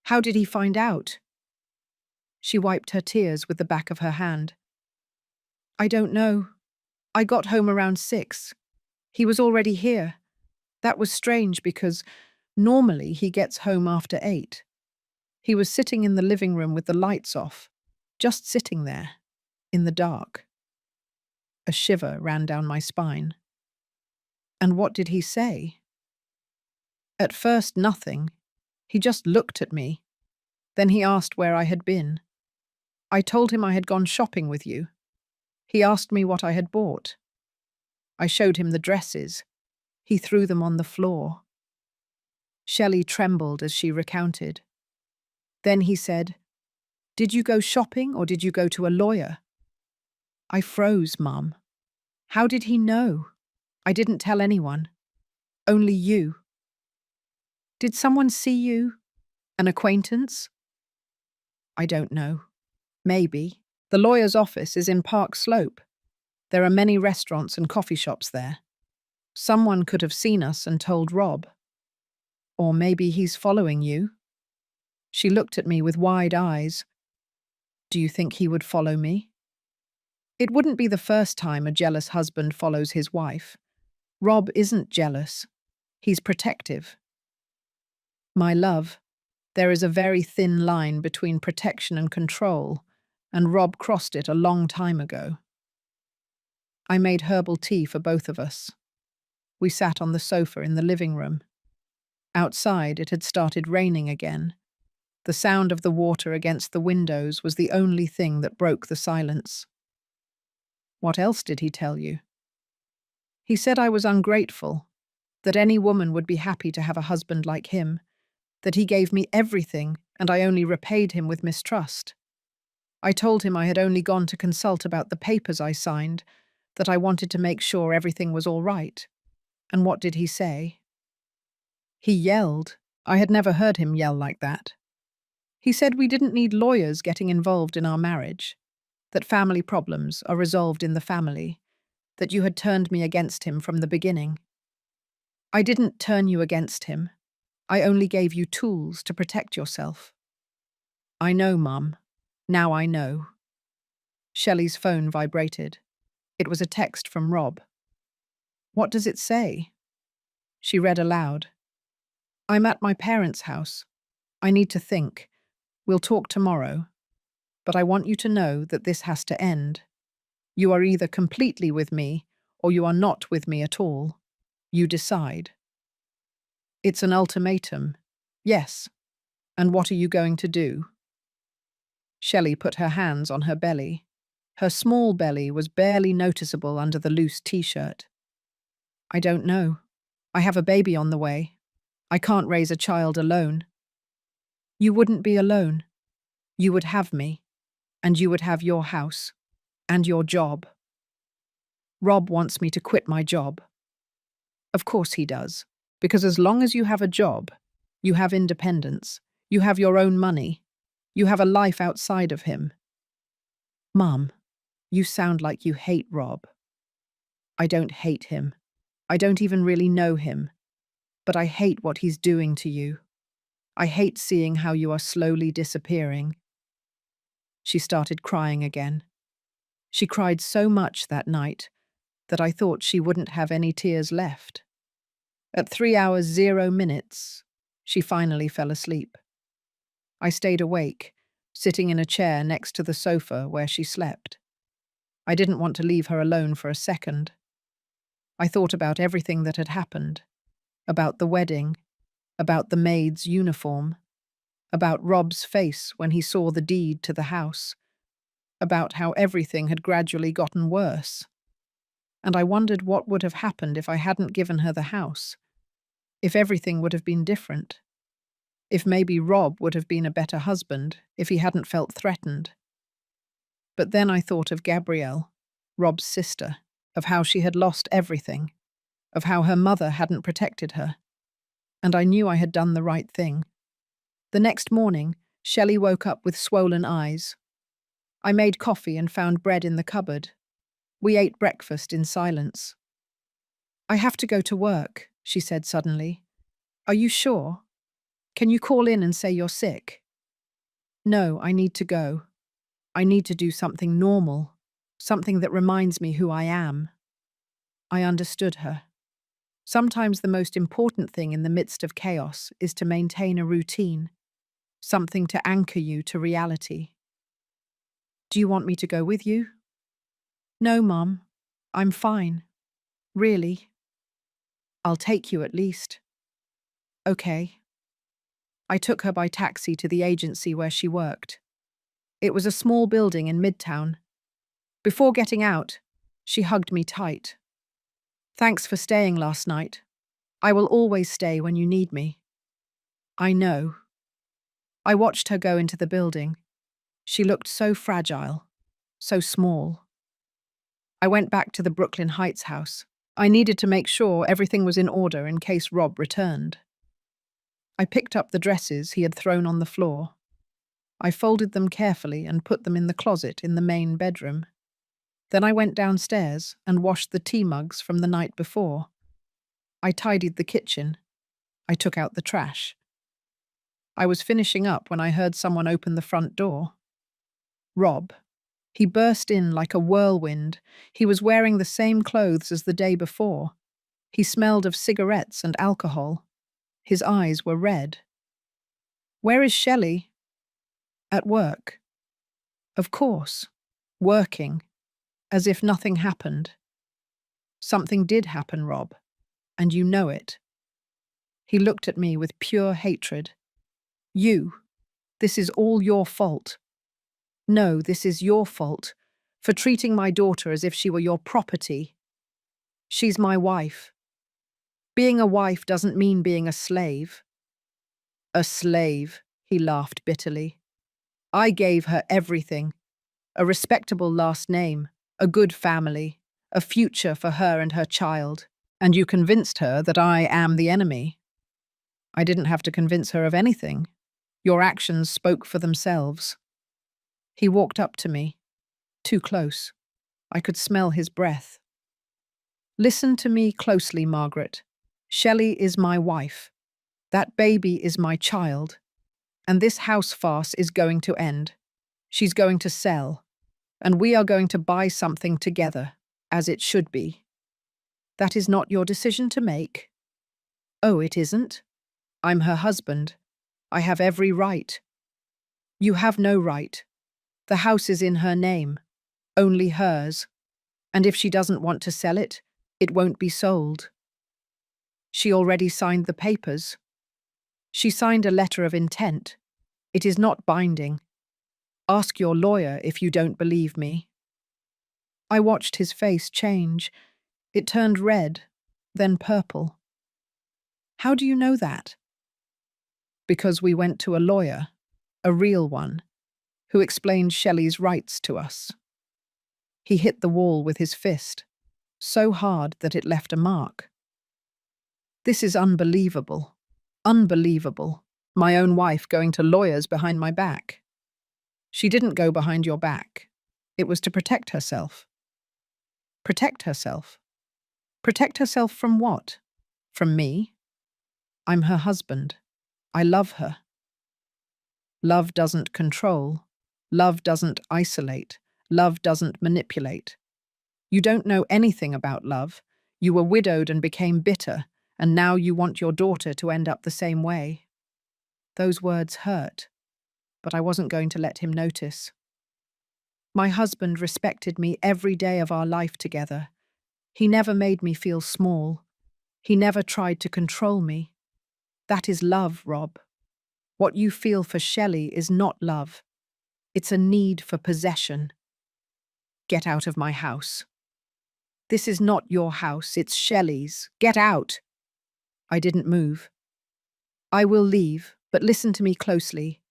How did he find out? She wiped her tears with the back of her hand. I don't know. I got home around 6. He was already here. That was strange because normally he gets home after 8. He was sitting in the living room with the lights off, just sitting there, in the dark. A shiver ran down my spine. And what did he say? At first, nothing. He just looked at me. Then he asked where I had been. I told him I had gone shopping with you. He asked me what I had bought. I showed him the dresses. He threw them on the floor. Shelley trembled as she recounted. Then he said, "Did you go shopping or did you go to a lawyer?" I froze, Mum. How did he know? I didn't tell anyone. Only you. Did someone see you? An acquaintance? I don't know. Maybe. The lawyer's office is in Park Slope. There are many restaurants and coffee shops there. Someone could have seen us and told Rob. Or maybe he's following you. She looked at me with wide eyes. Do you think he would follow me? It wouldn't be the first time a jealous husband follows his wife. Rob isn't jealous. He's protective. My love, there is a very thin line between protection and control, and Rob crossed it a long time ago. I made herbal tea for both of us. We sat on the sofa in the living room. Outside, it had started raining again. The sound of the water against the windows was the only thing that broke the silence. What else did he tell you? He said I was ungrateful, that any woman would be happy to have a husband like him, that he gave me everything and I only repaid him with mistrust. I told him I had only gone to consult about the papers I signed, that I wanted to make sure everything was all right. And what did he say? He yelled. I had never heard him yell like that. He said we didn't need lawyers getting involved in our marriage, that family problems are resolved in the family, that you had turned me against him from the beginning. I didn't turn you against him. I only gave you tools to protect yourself. I know, Mum. Now I know. Shelley's phone vibrated. It was a text from Rob. What does it say? She read aloud. I'm at my parents' house. I need to think. We'll talk tomorrow. But I want you to know that this has to end. You are either completely with me or you are not with me at all. You decide. It's an ultimatum. Yes. And what are you going to do? Shelley put her hands on her belly. Her small belly was barely noticeable under the loose t-shirt. I don't know. I have a baby on the way. I can't raise a child alone. You wouldn't be alone. You would have me, and you would have your house, and your job. Rob wants me to quit my job. Of course he does, because as long as you have a job, you have independence, you have your own money, you have a life outside of him. Mum, you sound like you hate Rob. I don't hate him. I don't even really know him. But I hate what he's doing to you. I hate seeing how you are slowly disappearing. She started crying again. She cried so much that night that I thought she wouldn't have any tears left. At 3 hours 0 minutes, she finally fell asleep. I stayed awake, sitting in a chair next to the sofa where she slept. I didn't want to leave her alone for a second. I thought about everything that had happened, about the wedding, about the maid's uniform, about Rob's face when he saw the deed to the house, about how everything had gradually gotten worse. And I wondered what would have happened if I hadn't given her the house, if everything would have been different, if maybe Rob would have been a better husband if he hadn't felt threatened. But then I thought of Gabrielle, Rob's sister, of how she had lost everything, of how her mother hadn't protected her. and I knew I had done the right thing. The next morning, Shelley woke up with swollen eyes. I made coffee and found bread in the cupboard. We ate breakfast in silence. "I have to go to work," she said suddenly. "Are you sure? Can you call in and say you're sick?" "No, I need to go. I need to do something normal, something that reminds me who I am." I understood her. Sometimes the most important thing in the midst of chaos is to maintain a routine, something to anchor you to reality. "Do you want me to go with you?" "No, Mum. I'm fine. Really. I'll take you at least." "Okay." I took her by taxi to the agency where she worked. It was a small building in Midtown. Before getting out, she hugged me tight. "Thanks for staying last night. I will always stay when you need me." "I know." I watched her go into the building. She looked so fragile, so small. I went back to the Brooklyn Heights house. I needed to make sure everything was in order in case Rob returned. I picked up the dresses he had thrown on the floor. I folded them carefully and put them in the closet in the main bedroom. Then I went downstairs and washed the tea mugs from the night before. I tidied the kitchen. I took out the trash. I was finishing up when I heard someone open the front door. Rob. He burst in like a whirlwind. He was wearing the same clothes as the day before. He smelled of cigarettes and alcohol. His eyes were red. "Where is Shelley?" "At work." "Of course. Working. As if nothing happened." "Something did happen, Rob. And you know it." He looked at me with pure hatred. "You. This is all your fault." "No, this is your fault. For treating my daughter as if she were your property. She's my wife. Being a wife doesn't mean being a slave." "A slave," he laughed bitterly. "I gave her everything. A respectable last name, a good family, a future for her and her child. And you convinced her that I am the enemy." "I didn't have to convince her of anything. Your actions spoke for themselves." He walked up to me. Too close. I could smell his breath. "Listen to me closely, Margaret. Shelley is my wife. That baby is my child. And this house farce is going to end. She's going to sell. And we are going to buy something together, as it should be. That is not your decision to make." "Oh, it isn't? I'm her husband. I have every right." "You have no right. The house is in her name. Only hers. And if she doesn't want to sell it, it won't be sold." "She already signed the papers." "She signed a letter of intent. It is not binding. Ask your lawyer if you don't believe me." I watched his face change. It turned red, then purple. "How do you know that?" "Because we went to a lawyer, a real one, who explained Shelley's rights to us." He hit the wall with his fist, so hard that it left a mark. "This is unbelievable. Unbelievable. My own wife going to lawyers behind my back." "She didn't go behind your back. It was to protect herself." "Protect herself? Protect herself from what? From me? I'm her husband. I love her." "Love doesn't control. Love doesn't isolate. Love doesn't manipulate. You don't know anything about love. You were widowed and became bitter, and now you want your daughter to end up the same way." Those words hurt, but I wasn't going to let him notice. My husband respected me every day of our life together. He never made me feel small. He never tried to control me. That is love, Rob. What you feel for Shelley is not love. It's a need for possession. Get out of my house. This is not your house, it's Shelley's. Get out. I didn't move. "I will leave, but listen to me closely.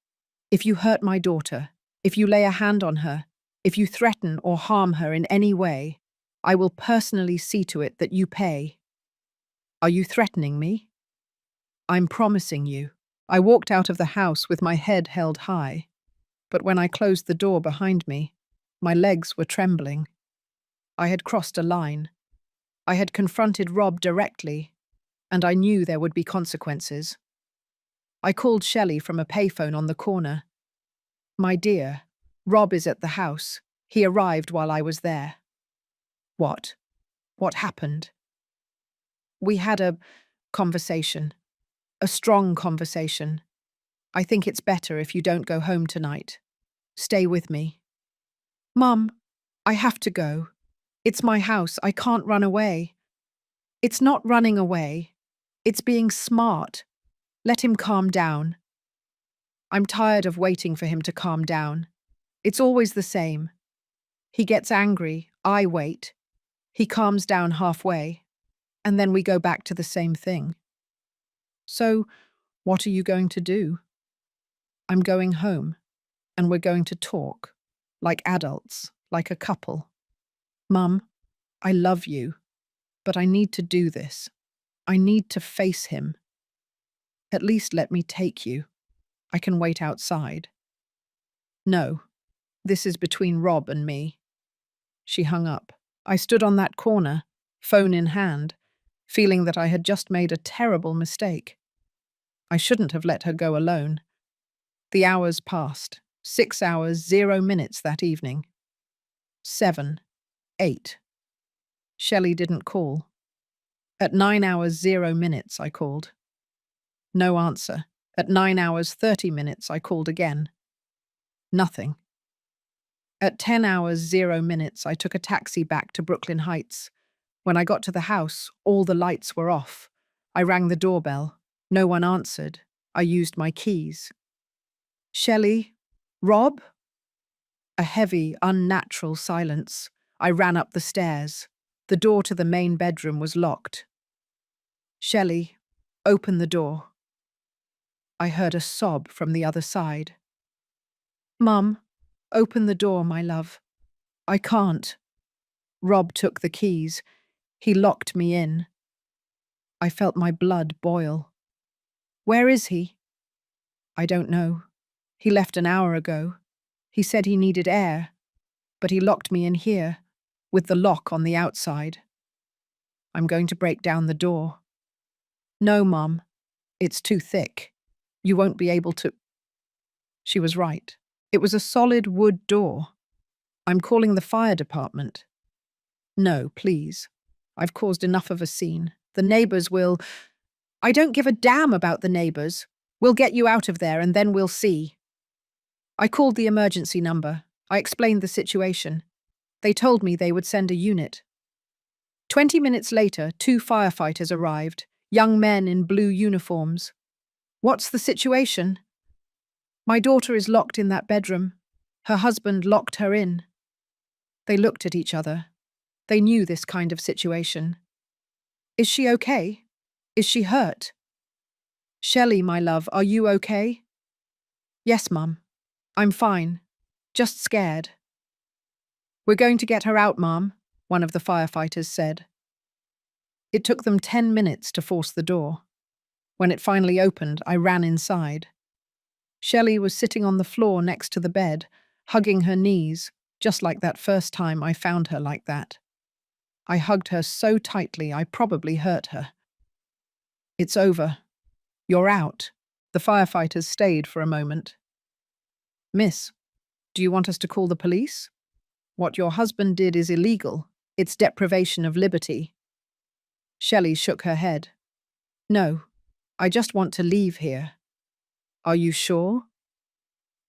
If you hurt my daughter, if you lay a hand on her, if you threaten or harm her in any way, I will personally see to it that you pay." "Are you threatening me?" I'm promising you. I walked out of the house with my head held high, but when I closed the door behind me, my legs were trembling. I had crossed a line. I had confronted Rob directly, and I knew there would be consequences. I called Shelley from a payphone on the corner. My dear, Rob is at the house. He arrived while I was there. What? What happened? We had a conversation. A strong conversation. I think it's better if you don't go home tonight. Stay with me. Mum, I have to go. It's my house. I can't run away. It's not running away. It's being smart. Let him calm down. I'm tired of waiting for him to calm down. It's always the same. He gets angry. I wait. He calms down halfway. And then we go back to the same thing. So, what are you going to do? I'm going home, and we're going to talk, like adults, like a couple. Mum, I love you, but I need to do this. I need to face him. At least let me take you. I can wait outside. No, this is between Rob and me. She hung up. I stood on that corner, phone in hand, feeling that I had just made a terrible mistake. I shouldn't have let her go alone. The hours passed. 6 hours, 0 minutes that evening. 7, 8. Shelley didn't call. At 9 hours, 0 minutes, I called. No answer. At 9 hours, 30 minutes, I called again. Nothing. At 10 hours, 0 minutes, I took a taxi back to Brooklyn Heights. When I got to the house, all the lights were off. I rang the doorbell. No one answered. I used my keys. Shelley? Rob? A heavy, unnatural silence. I ran up the stairs. The door to the main bedroom was locked. Shelley, open the door. I heard a sob from the other side. Mum, open the door, my love. I can't. Rob took the keys. He locked me in. I felt my blood boil. Where is he? I don't know. He left an hour ago. He said he needed air, but he locked me in here, with the lock on the outside. I'm going to break down the door. No, Mum. It's too thick. You won't be able to. She was right. It was a solid wood door. I'm calling the fire department. No, please. I've caused enough of a scene. The neighbors will. I don't give a damn about the neighbors. We'll get you out of there and then we'll see. I called the emergency number. I explained the situation. They told me they would send a unit. 20 minutes later, 2 firefighters arrived, young men in blue uniforms. What's the situation? My daughter is locked in that bedroom. Her husband locked her in. They looked at each other. They knew this kind of situation. Is she okay? Is she hurt? Shelley, my love, are you okay? Yes, Mum. I'm fine. Just scared. We're going to get her out, Mum, one of the firefighters said. It took them 10 minutes to force the door. When it finally opened, I ran inside. Shelley was sitting on the floor next to the bed, hugging her knees, just like that first time I found her like that. I hugged her so tightly I probably hurt her. It's over. You're out. The firefighters stayed for a moment. Miss, do you want us to call the police? What your husband did is illegal. It's deprivation of liberty. Shelley shook her head. No, I just want to leave here. Are you sure?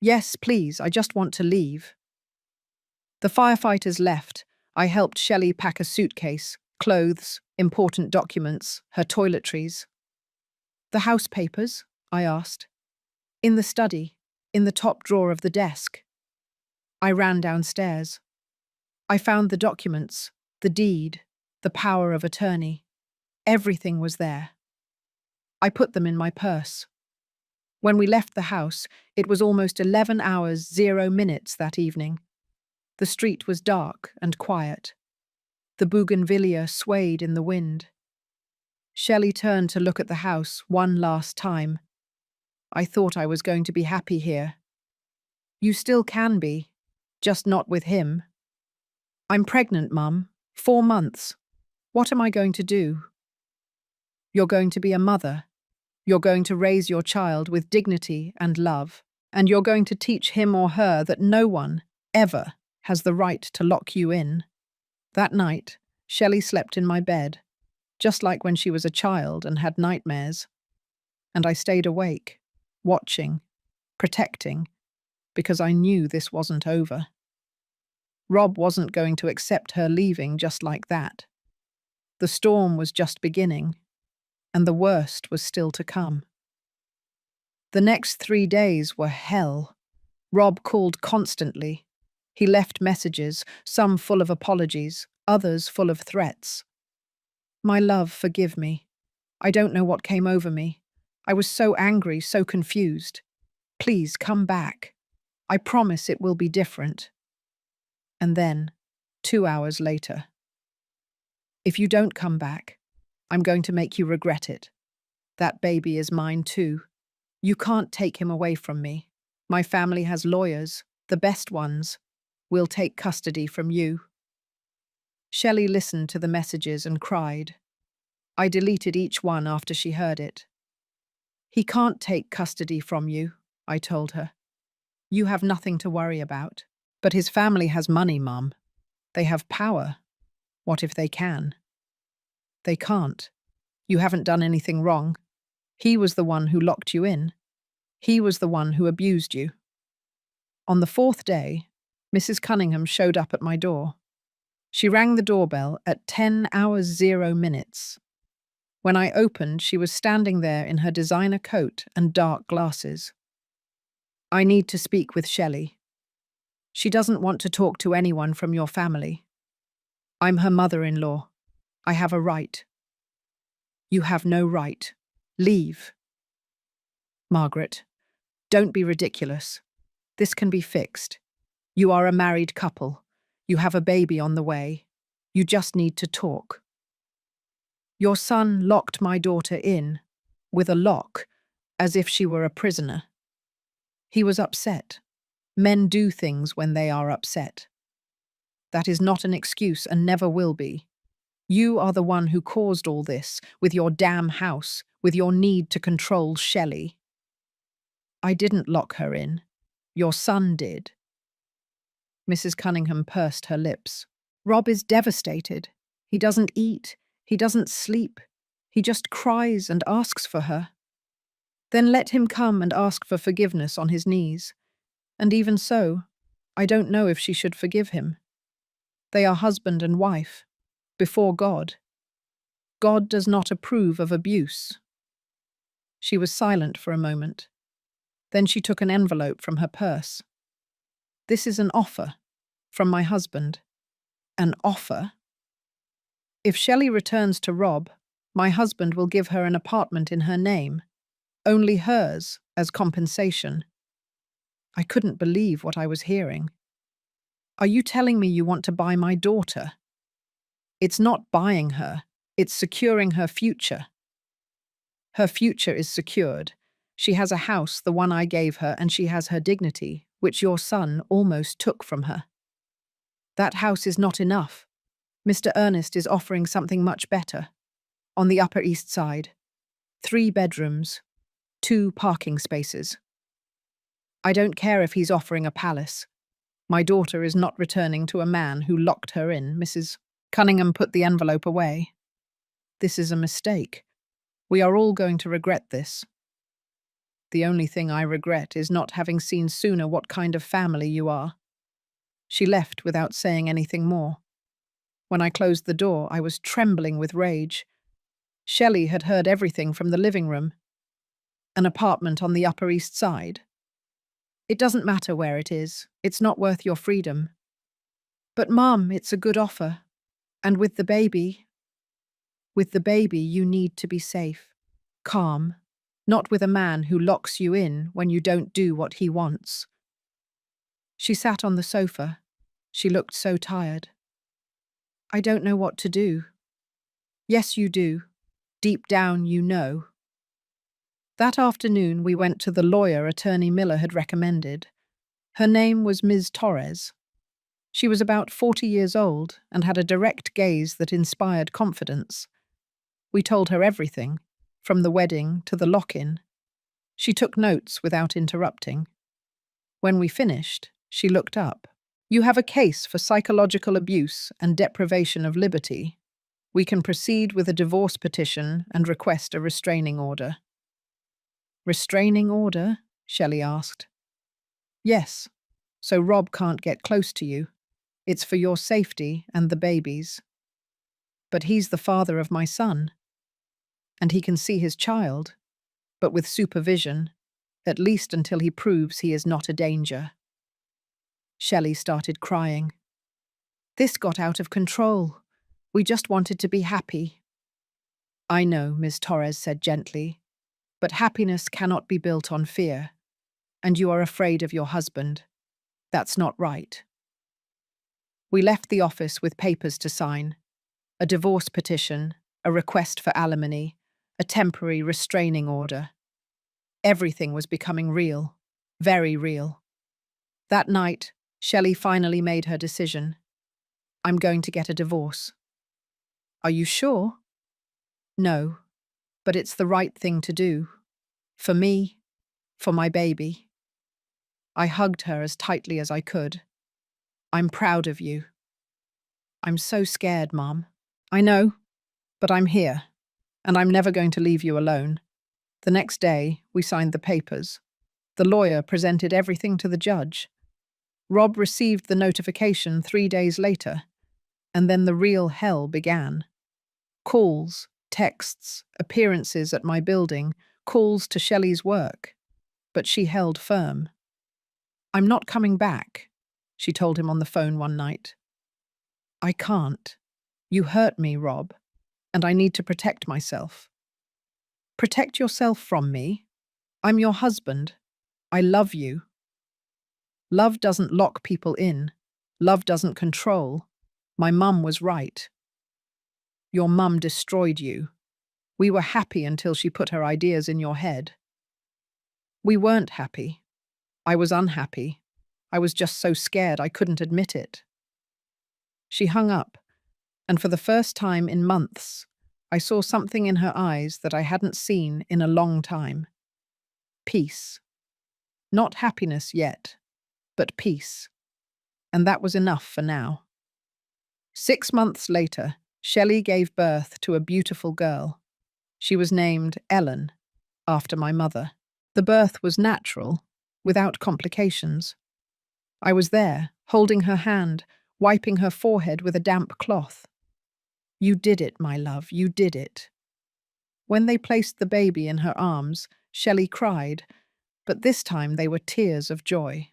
Yes, please, I just want to leave. The firefighters left. I helped Shelley pack a suitcase, clothes, important documents, her toiletries. The house papers? I asked. In the study, in the top drawer of the desk. I ran downstairs. I found the documents, the deed, the power of attorney. Everything was there. I put them in my purse. When we left the house, it was almost 11 hours, 0 minutes that evening. The street was dark and quiet. The bougainvillea swayed in the wind. Shelley turned to look at the house one last time. I thought I was going to be happy here. You still can be, just not with him. I'm pregnant, Mum. 4 months. What am I going to do? You're going to be a mother. You're going to raise your child with dignity and love. And you're going to teach him or her that no one, ever, has the right to lock you in. That night, Shelley slept in my bed, just like when she was a child and had nightmares. And I stayed awake, watching, protecting, because I knew this wasn't over. Rob wasn't going to accept her leaving just like that. The storm was just beginning, and the worst was still to come. The next 3 days were hell. Rob called constantly. He left messages, some full of apologies, others full of threats. My love, forgive me. I don't know what came over me. I was so angry, so confused. Please come back. I promise it will be different. And then, 2 hours later. If you don't come back, I'm going to make you regret it. That baby is mine too. You can't take him away from me. My family has lawyers, the best ones. We'll take custody from you. Shelley listened to the messages and cried. I deleted each one after she heard it. He can't take custody from you, I told her. You have nothing to worry about. But his family has money, Mum. They have power. What if they can? They can't. You haven't done anything wrong. He was the one who locked you in. He was the one who abused you. On the 4th day, Mrs. Cunningham showed up at my door. She rang the doorbell at 10 hours 0 minutes. When I opened, she was standing there in her designer coat and dark glasses. I need to speak with Shelley. She doesn't want to talk to anyone from your family. I'm her mother-in-law. I have a right. You have no right. Leave. Margaret, don't be ridiculous. This can be fixed. You are a married couple. You have a baby on the way. You just need to talk. Your son locked my daughter in, with a lock, as if she were a prisoner. He was upset. Men do things when they are upset. That is not an excuse and never will be. You are the one who caused all this, with your damn house, with your need to control Shelley. I didn't lock her in. Your son did. Mrs. Cunningham pursed her lips. Rob is devastated. He doesn't eat. He doesn't sleep. He just cries and asks for her. Then let him come and ask for forgiveness on his knees. And even so, I don't know if she should forgive him. They are husband and wife, before God. God does not approve of abuse. She was silent for a moment. Then she took an envelope from her purse. This is an offer from my husband. An offer? If Shelley returns to Rob, my husband will give her an apartment in her name, only hers as compensation. I couldn't believe what I was hearing. Are you telling me you want to buy my daughter? It's not buying her, it's securing her future. Her future is secured. She has a house, the one I gave her, and she has her dignity, which your son almost took from her. That house is not enough. Mr. Ernest is offering something much better. On the Upper East Side. 3 bedrooms, 2 parking spaces. I don't care if he's offering a palace. My daughter is not returning to a man who locked her in. Mrs. Cunningham put the envelope away. This is a mistake. We are all going to regret this. The only thing I regret is not having seen sooner what kind of family you are. She left without saying anything more. When I closed the door, I was trembling with rage. Shelley had heard everything from the living room. An apartment on the Upper East Side. It doesn't matter where it is. It's not worth your freedom. But, Mum, it's a good offer. And with the baby, you need to be safe, calm, not with a man who locks you in when you don't do what he wants. She sat on the sofa. She looked so tired. I don't know what to do. Yes, you do. Deep down, you know. That afternoon, we went to the lawyer Attorney Miller had recommended. Her name was Ms. Torres. She was about 40 years old and had a direct gaze that inspired confidence. We told her everything, from the wedding to the lock-in. She took notes without interrupting. When we finished, she looked up. You have a case for psychological abuse and deprivation of liberty. We can proceed with a divorce petition and request a restraining order. Restraining order? Shelley asked. Yes, so Rob can't get close to you. It's for your safety and the baby's. But he's the father of my son, and he can see his child, but with supervision, at least until he proves he is not a danger. Shelley started crying. This got out of control. We just wanted to be happy. I know, Ms. Torres said gently, but happiness cannot be built on fear, and you are afraid of your husband. That's not right. We left the office with papers to sign, a divorce petition, a request for alimony, a temporary restraining order. Everything was becoming real, very real. That night, Shelley finally made her decision. I'm going to get a divorce. Are you sure? No, but it's the right thing to do. For me, for my baby. I hugged her as tightly as I could. I'm proud of you. I'm so scared, Mom. I know, but I'm here, and I'm never going to leave you alone. The next day, we signed the papers. The lawyer presented everything to the judge. Rob received the notification 3 days later, and then the real hell began. Calls, texts, appearances at my building, calls to Shelley's work. But she held firm. I'm not coming back, she told him on the phone one night. I can't. You hurt me, Rob, and I need to protect myself. Protect yourself from me? I'm your husband. I love you. Love doesn't lock people in. Love doesn't control. My mum was right. Your mum destroyed you. We were happy until she put her ideas in your head. We weren't happy. I was unhappy. I was just so scared I couldn't admit it. She hung up, and for the first time in months, I saw something in her eyes that I hadn't seen in a long time. Peace. Not happiness yet, but peace. And that was enough for now. 6 months later, Shelley gave birth to a beautiful girl. She was named Ellen, after my mother. The birth was natural, without complications. I was there, holding her hand, wiping her forehead with a damp cloth. You did it, my love, you did it. When they placed the baby in her arms, Shelley cried, but this time they were tears of joy.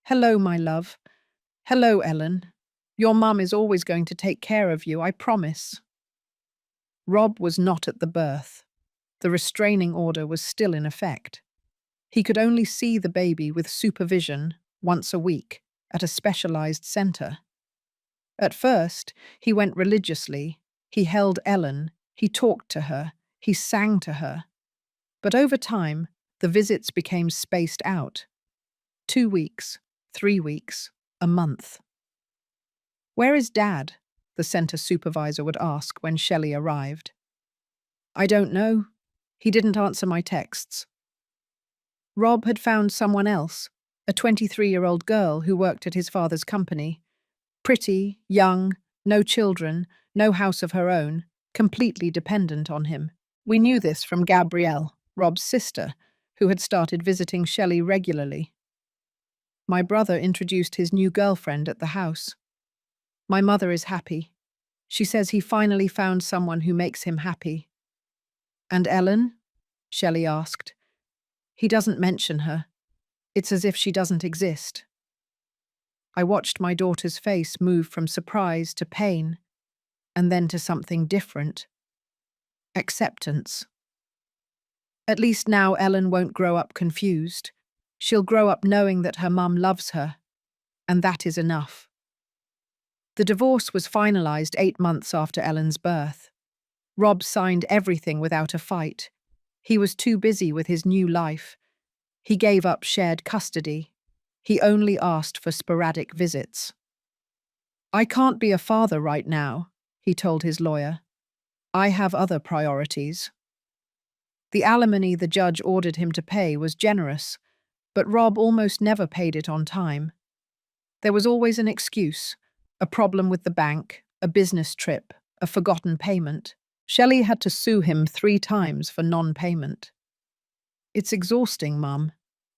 Hello, my love. Hello, Ellen. Your mum is always going to take care of you, I promise. Rob was not at the birth. The restraining order was still in effect. He could only see the baby with supervision once a week at a specialized center. At first, he went religiously. He held Ellen, he talked to her, he sang to her. But over time, the visits became spaced out. 2 weeks, 3 weeks, a month. Where is Dad? The center supervisor would ask when Shelley arrived. I don't know. He didn't answer my texts. Rob had found someone else, a 23-year-old girl who worked at his father's company. Pretty, young, no children, no house of her own, completely dependent on him. We knew this from Gabrielle, Rob's sister, who had started visiting Shelley regularly. My brother introduced his new girlfriend at the house. My mother is happy. She says he finally found someone who makes him happy. And Ellen? Shelley asked. He doesn't mention her. It's as if she doesn't exist. I watched my daughter's face move from surprise to pain, and then to something different. Acceptance. At least now Ellen won't grow up confused. She'll grow up knowing that her mum loves her, and that is enough. The divorce was finalized 8 months after Ellen's birth. Rob signed everything without a fight. He was too busy with his new life. He gave up shared custody. He only asked for sporadic visits. "I can't be a father right now," he told his lawyer. "I have other priorities." The alimony the judge ordered him to pay was generous, but Rob almost never paid it on time. There was always an excuse: a problem with the bank, a business trip, a forgotten payment. Shelley had to sue him 3 times for non-payment. "It's exhausting, Mum.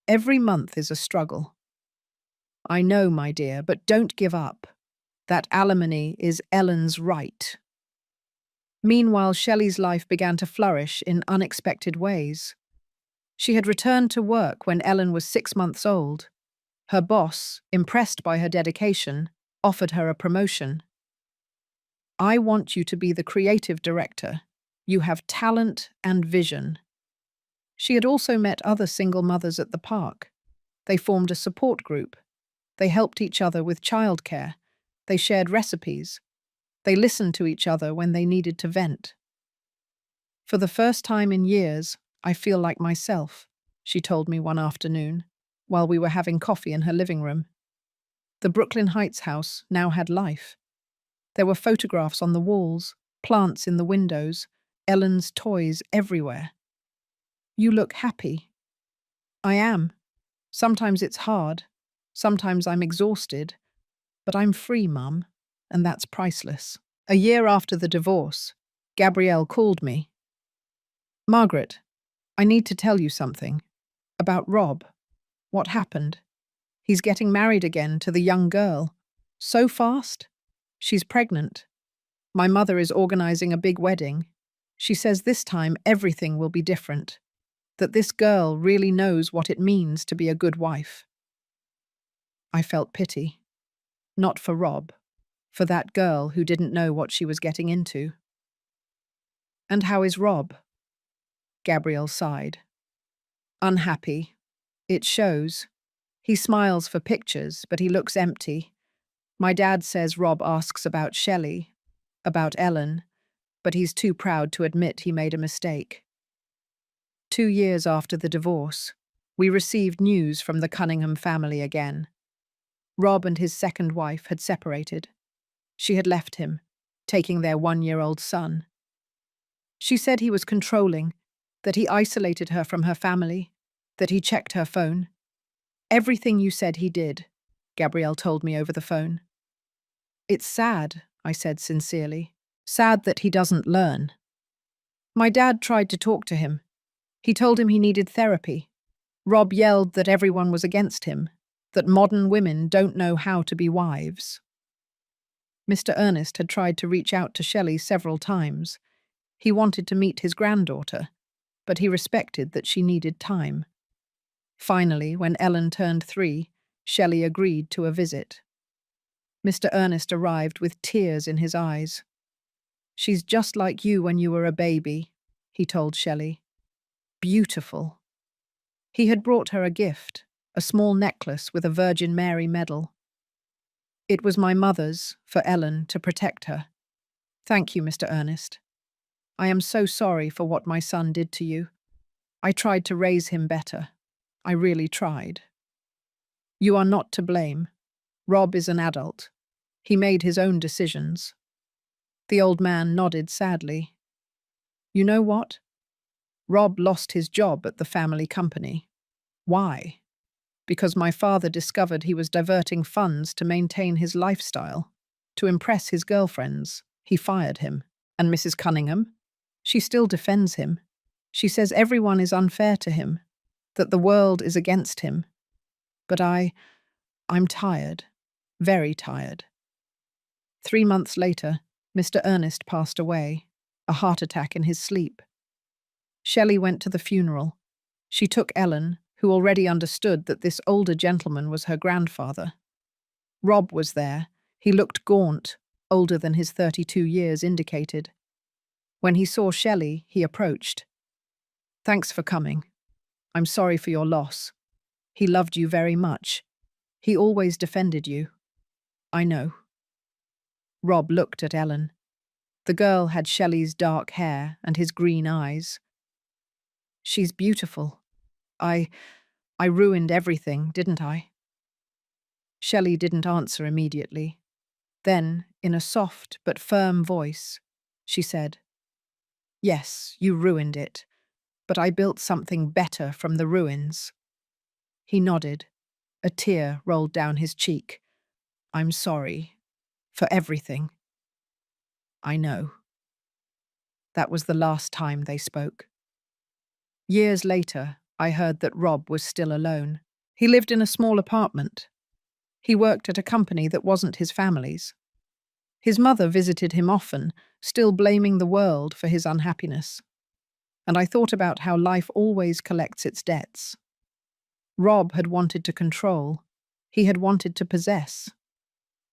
Every month is a struggle." "I know, my dear, but don't give up. That alimony is Ellen's right." Meanwhile, Shelley's life began to flourish in unexpected ways. She had returned to work when Ellen was 6 months old. Her boss, impressed by her dedication, offered her a promotion. "I want you to be the creative director. You have talent and vision." She had also met other single mothers at the park. They formed a support group. They helped each other with childcare. They shared recipes. They listened to each other when they needed to vent. "For the first time in years, I feel like myself," she told me one afternoon, while we were having coffee in her living room. The Brooklyn Heights house now had life. There were photographs on the walls, plants in the windows, Ellen's toys everywhere. "You look happy." "I am. Sometimes it's hard. Sometimes I'm exhausted. But I'm free, Mum, and that's priceless." A year after the divorce, Gabrielle called me. "Margaret, I need to tell you something. About Rob. What happened? He's getting married again to the young girl. So fast? She's pregnant. My mother is organizing a big wedding. She says this time everything will be different. That this girl really knows what it means to be a good wife." I felt pity. Not for Rob, for that girl who didn't know what she was getting into. "And how is Rob?" Gabrielle sighed. "Unhappy. It shows. He smiles for pictures, but he looks empty. My dad says Rob asks about Shelley, about Ellen, but he's too proud to admit he made a mistake." 2 years after the divorce, we received news from the Cunningham family again. Rob and his second wife had separated. She had left him, taking their 1-year-old son. She said he was controlling, that he isolated her from her family, that he checked her phone. "Everything you said he did," Gabrielle told me over the phone. "It's sad," I said sincerely. "Sad that he doesn't learn." My dad tried to talk to him. He told him he needed therapy. Rob yelled that everyone was against him, that modern women don't know how to be wives. Mr. Ernest had tried to reach out to Shelley several times. He wanted to meet his granddaughter, but he respected that she needed time. Finally, when Ellen turned 3, Shelley agreed to a visit. Mr. Ernest arrived with tears in his eyes. "She's just like you when you were a baby," he told Shelley. "Beautiful." He had brought her a gift, a small necklace with a Virgin Mary medal. "It was my mother's, for Ellen, to protect her. Thank you, Mr. Ernest. I am so sorry for what my son did to you. I tried to raise him better. I really tried." "You are not to blame. Rob is an adult. He made his own decisions." The old man nodded sadly. "You know what? Rob lost his job at the family company. Why? Because my father discovered he was diverting funds to maintain his lifestyle, to impress his girlfriends. He fired him. And Mrs. Cunningham? She still defends him. She says everyone is unfair to him, that the world is against him. But I'm tired, very tired." 3 months later, Mr. Ernest passed away, a heart attack in his sleep. Shelley went to the funeral. She took Ellen, who already understood that this older gentleman was her grandfather. Rob was there. He looked gaunt, older than his 32 years indicated. When he saw Shelley, he approached. "Thanks for coming. I'm sorry for your loss. He loved you very much. He always defended you." "I know." Rob looked at Ellen. The girl had Shelley's dark hair and his green eyes. She's beautiful. I ruined everything, didn't I? Shelley didn't answer immediately. Then, in a soft but firm voice, she said, "Yes, you ruined it, but I built something better from the ruins." He nodded. A tear rolled down his cheek. "I'm sorry. For everything." "I know." That was the last time they spoke. Years later, I heard that Rob was still alone. He lived in a small apartment. He worked at a company that wasn't his family's. His mother visited him often, still blaming the world for his unhappiness. And I thought about how life always collects its debts. Rob had wanted to control. He had wanted to possess.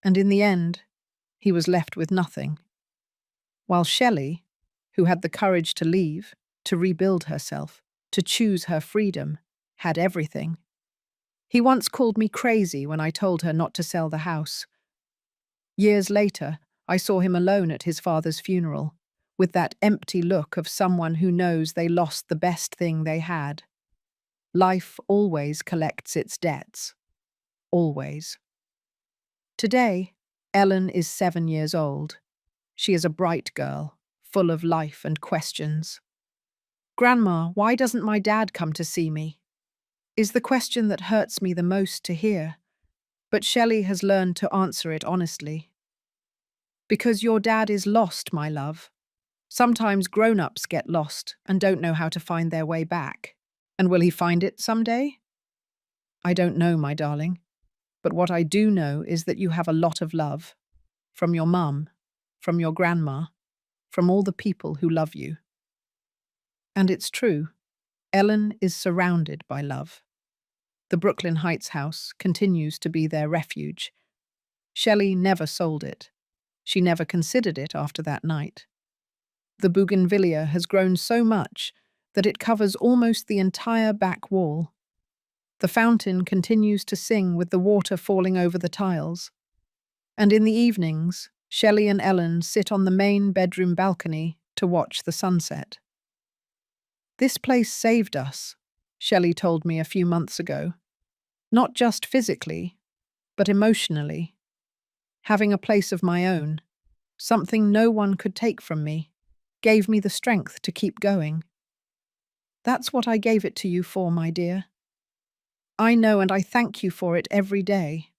And in the end, he was left with nothing. While Shelley, who had the courage to leave, to rebuild herself, to choose her freedom, had everything. He once called me crazy when I told her not to sell the house. Years later, I saw him alone at his father's funeral, with that empty look of someone who knows they lost the best thing they had. Life always collects its debts. Always. Today, Ellen is 7 years old. She is a bright girl, full of life and questions. "Grandma, why doesn't my dad come to see me?" is the question that hurts me the most to hear. But Shelley has learned to answer it honestly. "Because your dad is lost, my love. Sometimes grown-ups get lost and don't know how to find their way back. And will he find it someday?" "I don't know, my darling. But what I do know is that you have a lot of love. From your mum, from your grandma, from all the people who love you." And it's true. Ellen is surrounded by love. The Brooklyn Heights house continues to be their refuge. Shelley never sold it. She never considered it after that night. The bougainvillea has grown so much that it covers almost the entire back wall. The fountain continues to sing with the water falling over the tiles. And in the evenings, Shelley and Ellen sit on the main bedroom balcony to watch the sunset. "This place saved us," Shelley told me a few months ago. "Not just physically, but emotionally. Having a place of my own, something no one could take from me, gave me the strength to keep going. That's what I gave it to you for, my dear. I know, and I thank you for it every day."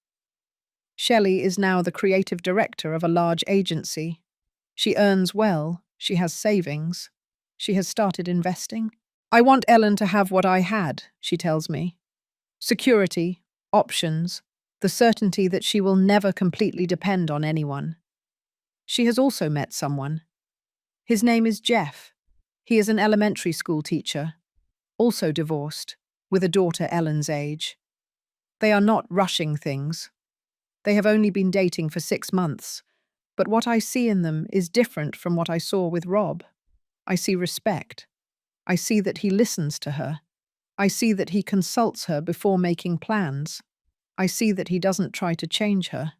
Shelley is now the creative director of a large agency. She earns well, she has savings, she has started investing. "I want Ellen to have what I had," she tells me. Security, options, the certainty that she will never completely depend on anyone. She has also met someone. His name is Jeff. He is an elementary school teacher, also divorced, with a daughter Ellen's age. They are not rushing things. They have only been dating for 6 months, but what I see in them is different from what I saw with Rob. I see respect. I see that he listens to her. I see that he consults her before making plans. I see that he doesn't try to change her.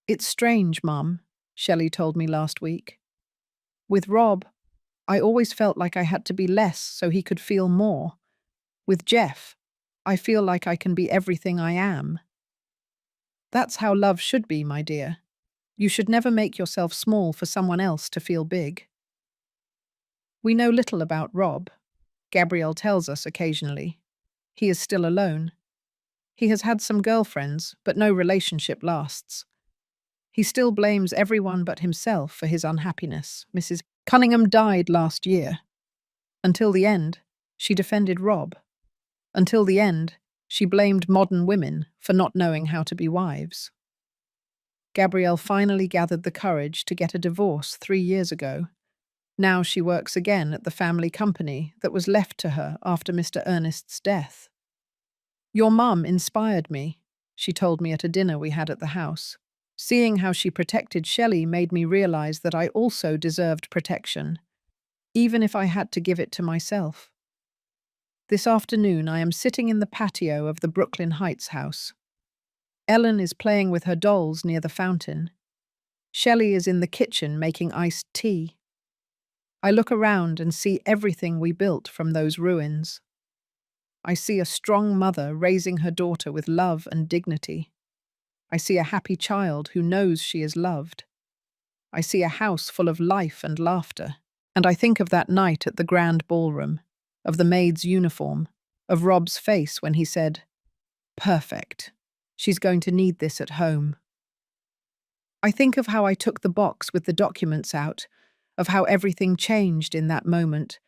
"It's strange, Mum," Shelley told me last week. "With Rob, I always felt like I had to be less so he could feel more. With Jeff, I feel like I can be everything I am." That's how love should be, my dear. You should never make yourself small for someone else to feel big. We know little about Rob. Gabrielle tells us occasionally. He is still alone. He has had some girlfriends, but no relationship lasts. He still blames everyone but himself for his unhappiness. Mrs. Cunningham died last year. Until the end, she defended Rob. Until the end, she blamed modern women for not knowing how to be wives. Gabrielle finally gathered the courage to get a divorce 3 years ago. Now she works again at the family company that was left to her after Mr. Ernest's death. "Your mum inspired me," she told me at a dinner we had at the house. "Seeing how she protected Shelley made me realize that I also deserved protection, even if I had to give it to myself." This afternoon I am sitting in the patio of the Brooklyn Heights house. Ellen is playing with her dolls near the fountain. Shelley is in the kitchen making iced tea. I look around and see everything we built from those ruins. I see a strong mother raising her daughter with love and dignity. I see a happy child who knows she is loved. I see a house full of life and laughter. And I think of that night at the grand ballroom, of the maid's uniform, of Rob's face when he said, "Perfect. She's going to need this at home." I think of how I took the box with the documents out, of how everything changed in that moment,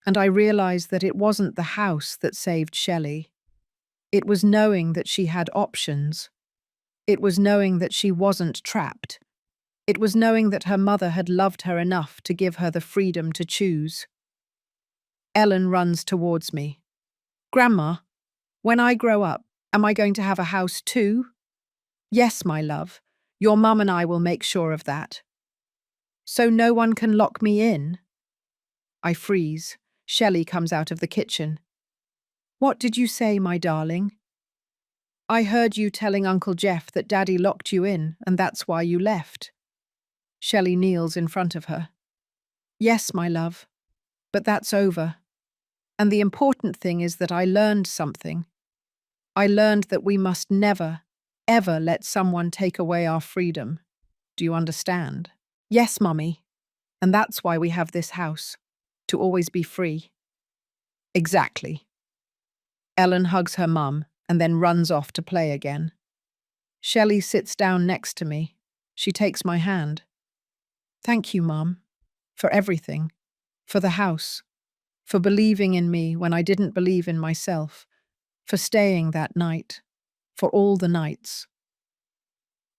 and I realized that it wasn't the house that saved Shelley. It was knowing that she had options. It was knowing that she wasn't trapped. It was knowing that her mother had loved her enough to give her the freedom to choose. Ellen runs towards me. "Grandma, when I grow up, am I going to have a house too?" "Yes, my love. Your mum and I will make sure of that." "So no one can lock me in?" I freeze. Shelley comes out of the kitchen. "What did you say, my darling?" "I heard you telling Uncle Jeff that Daddy locked you in, and that's why you left." Shelley kneels in front of her. "Yes, my love, but that's over. And the important thing is that I learned something. I learned that we must never, ever let someone take away our freedom. Do you understand?" "Yes, Mummy. And that's why we have this house, to always be free." "Exactly." Ellen hugs her mum and then runs off to play again. Shelley sits down next to me. She takes my hand. "Thank you, Mum, for everything, for the house, for believing in me when I didn't believe in myself, for staying that night, for all the nights.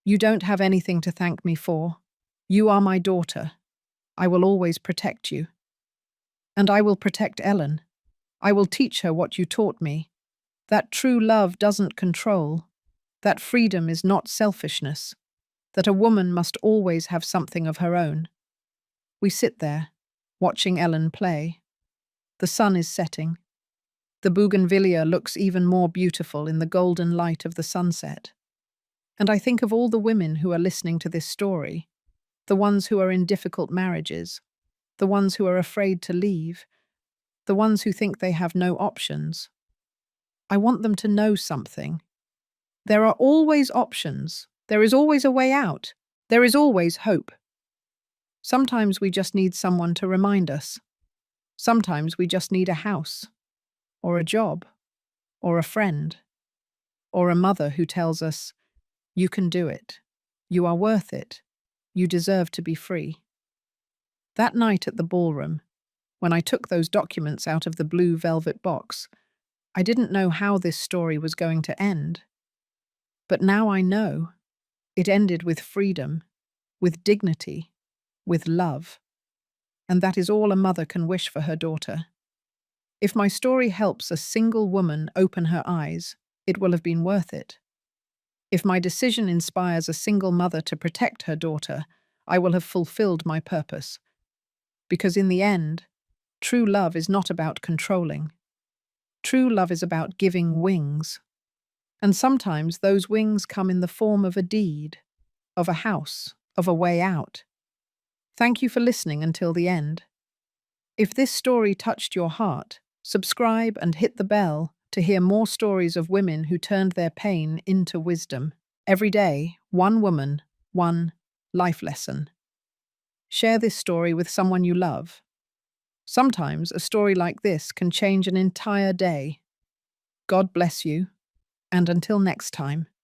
You don't have anything to thank me for. You are my daughter. I will always protect you. And I will protect Ellen. I will teach her what you taught me, that true love doesn't control, that freedom is not selfishness, that a woman must always have something of her own." We sit there, watching Ellen play. The sun is setting. The bougainvillea looks even more beautiful in the golden light of the sunset. And I think of all the women who are listening to this story, the ones who are in difficult marriages, the ones who are afraid to leave, the ones who think they have no options. I want them to know something. There are always options. There is always a way out. There is always hope. Sometimes we just need someone to remind us. Sometimes we just need a house, or a job, or a friend, or a mother who tells us, "You can do it. You are worth it. You deserve to be free." That night at the ballroom, when I took those documents out of the blue velvet box, I didn't know how this story was going to end. But now I know. It ended with freedom, with dignity, with love. And that is all a mother can wish for her daughter. If my story helps a single woman open her eyes, it will have been worth it. If my decision inspires a single mother to protect her daughter, I will have fulfilled my purpose. Because in the end, true love is not about controlling. True love is about giving wings. And sometimes those wings come in the form of a deed, of a house, of a way out. Thank you for listening until the end. If this story touched your heart, subscribe and hit the bell to hear more stories of women who turned their pain into wisdom. Every day, one woman, one life lesson. Share this story with someone you love. Sometimes a story like this can change an entire day. God bless you, and until next time.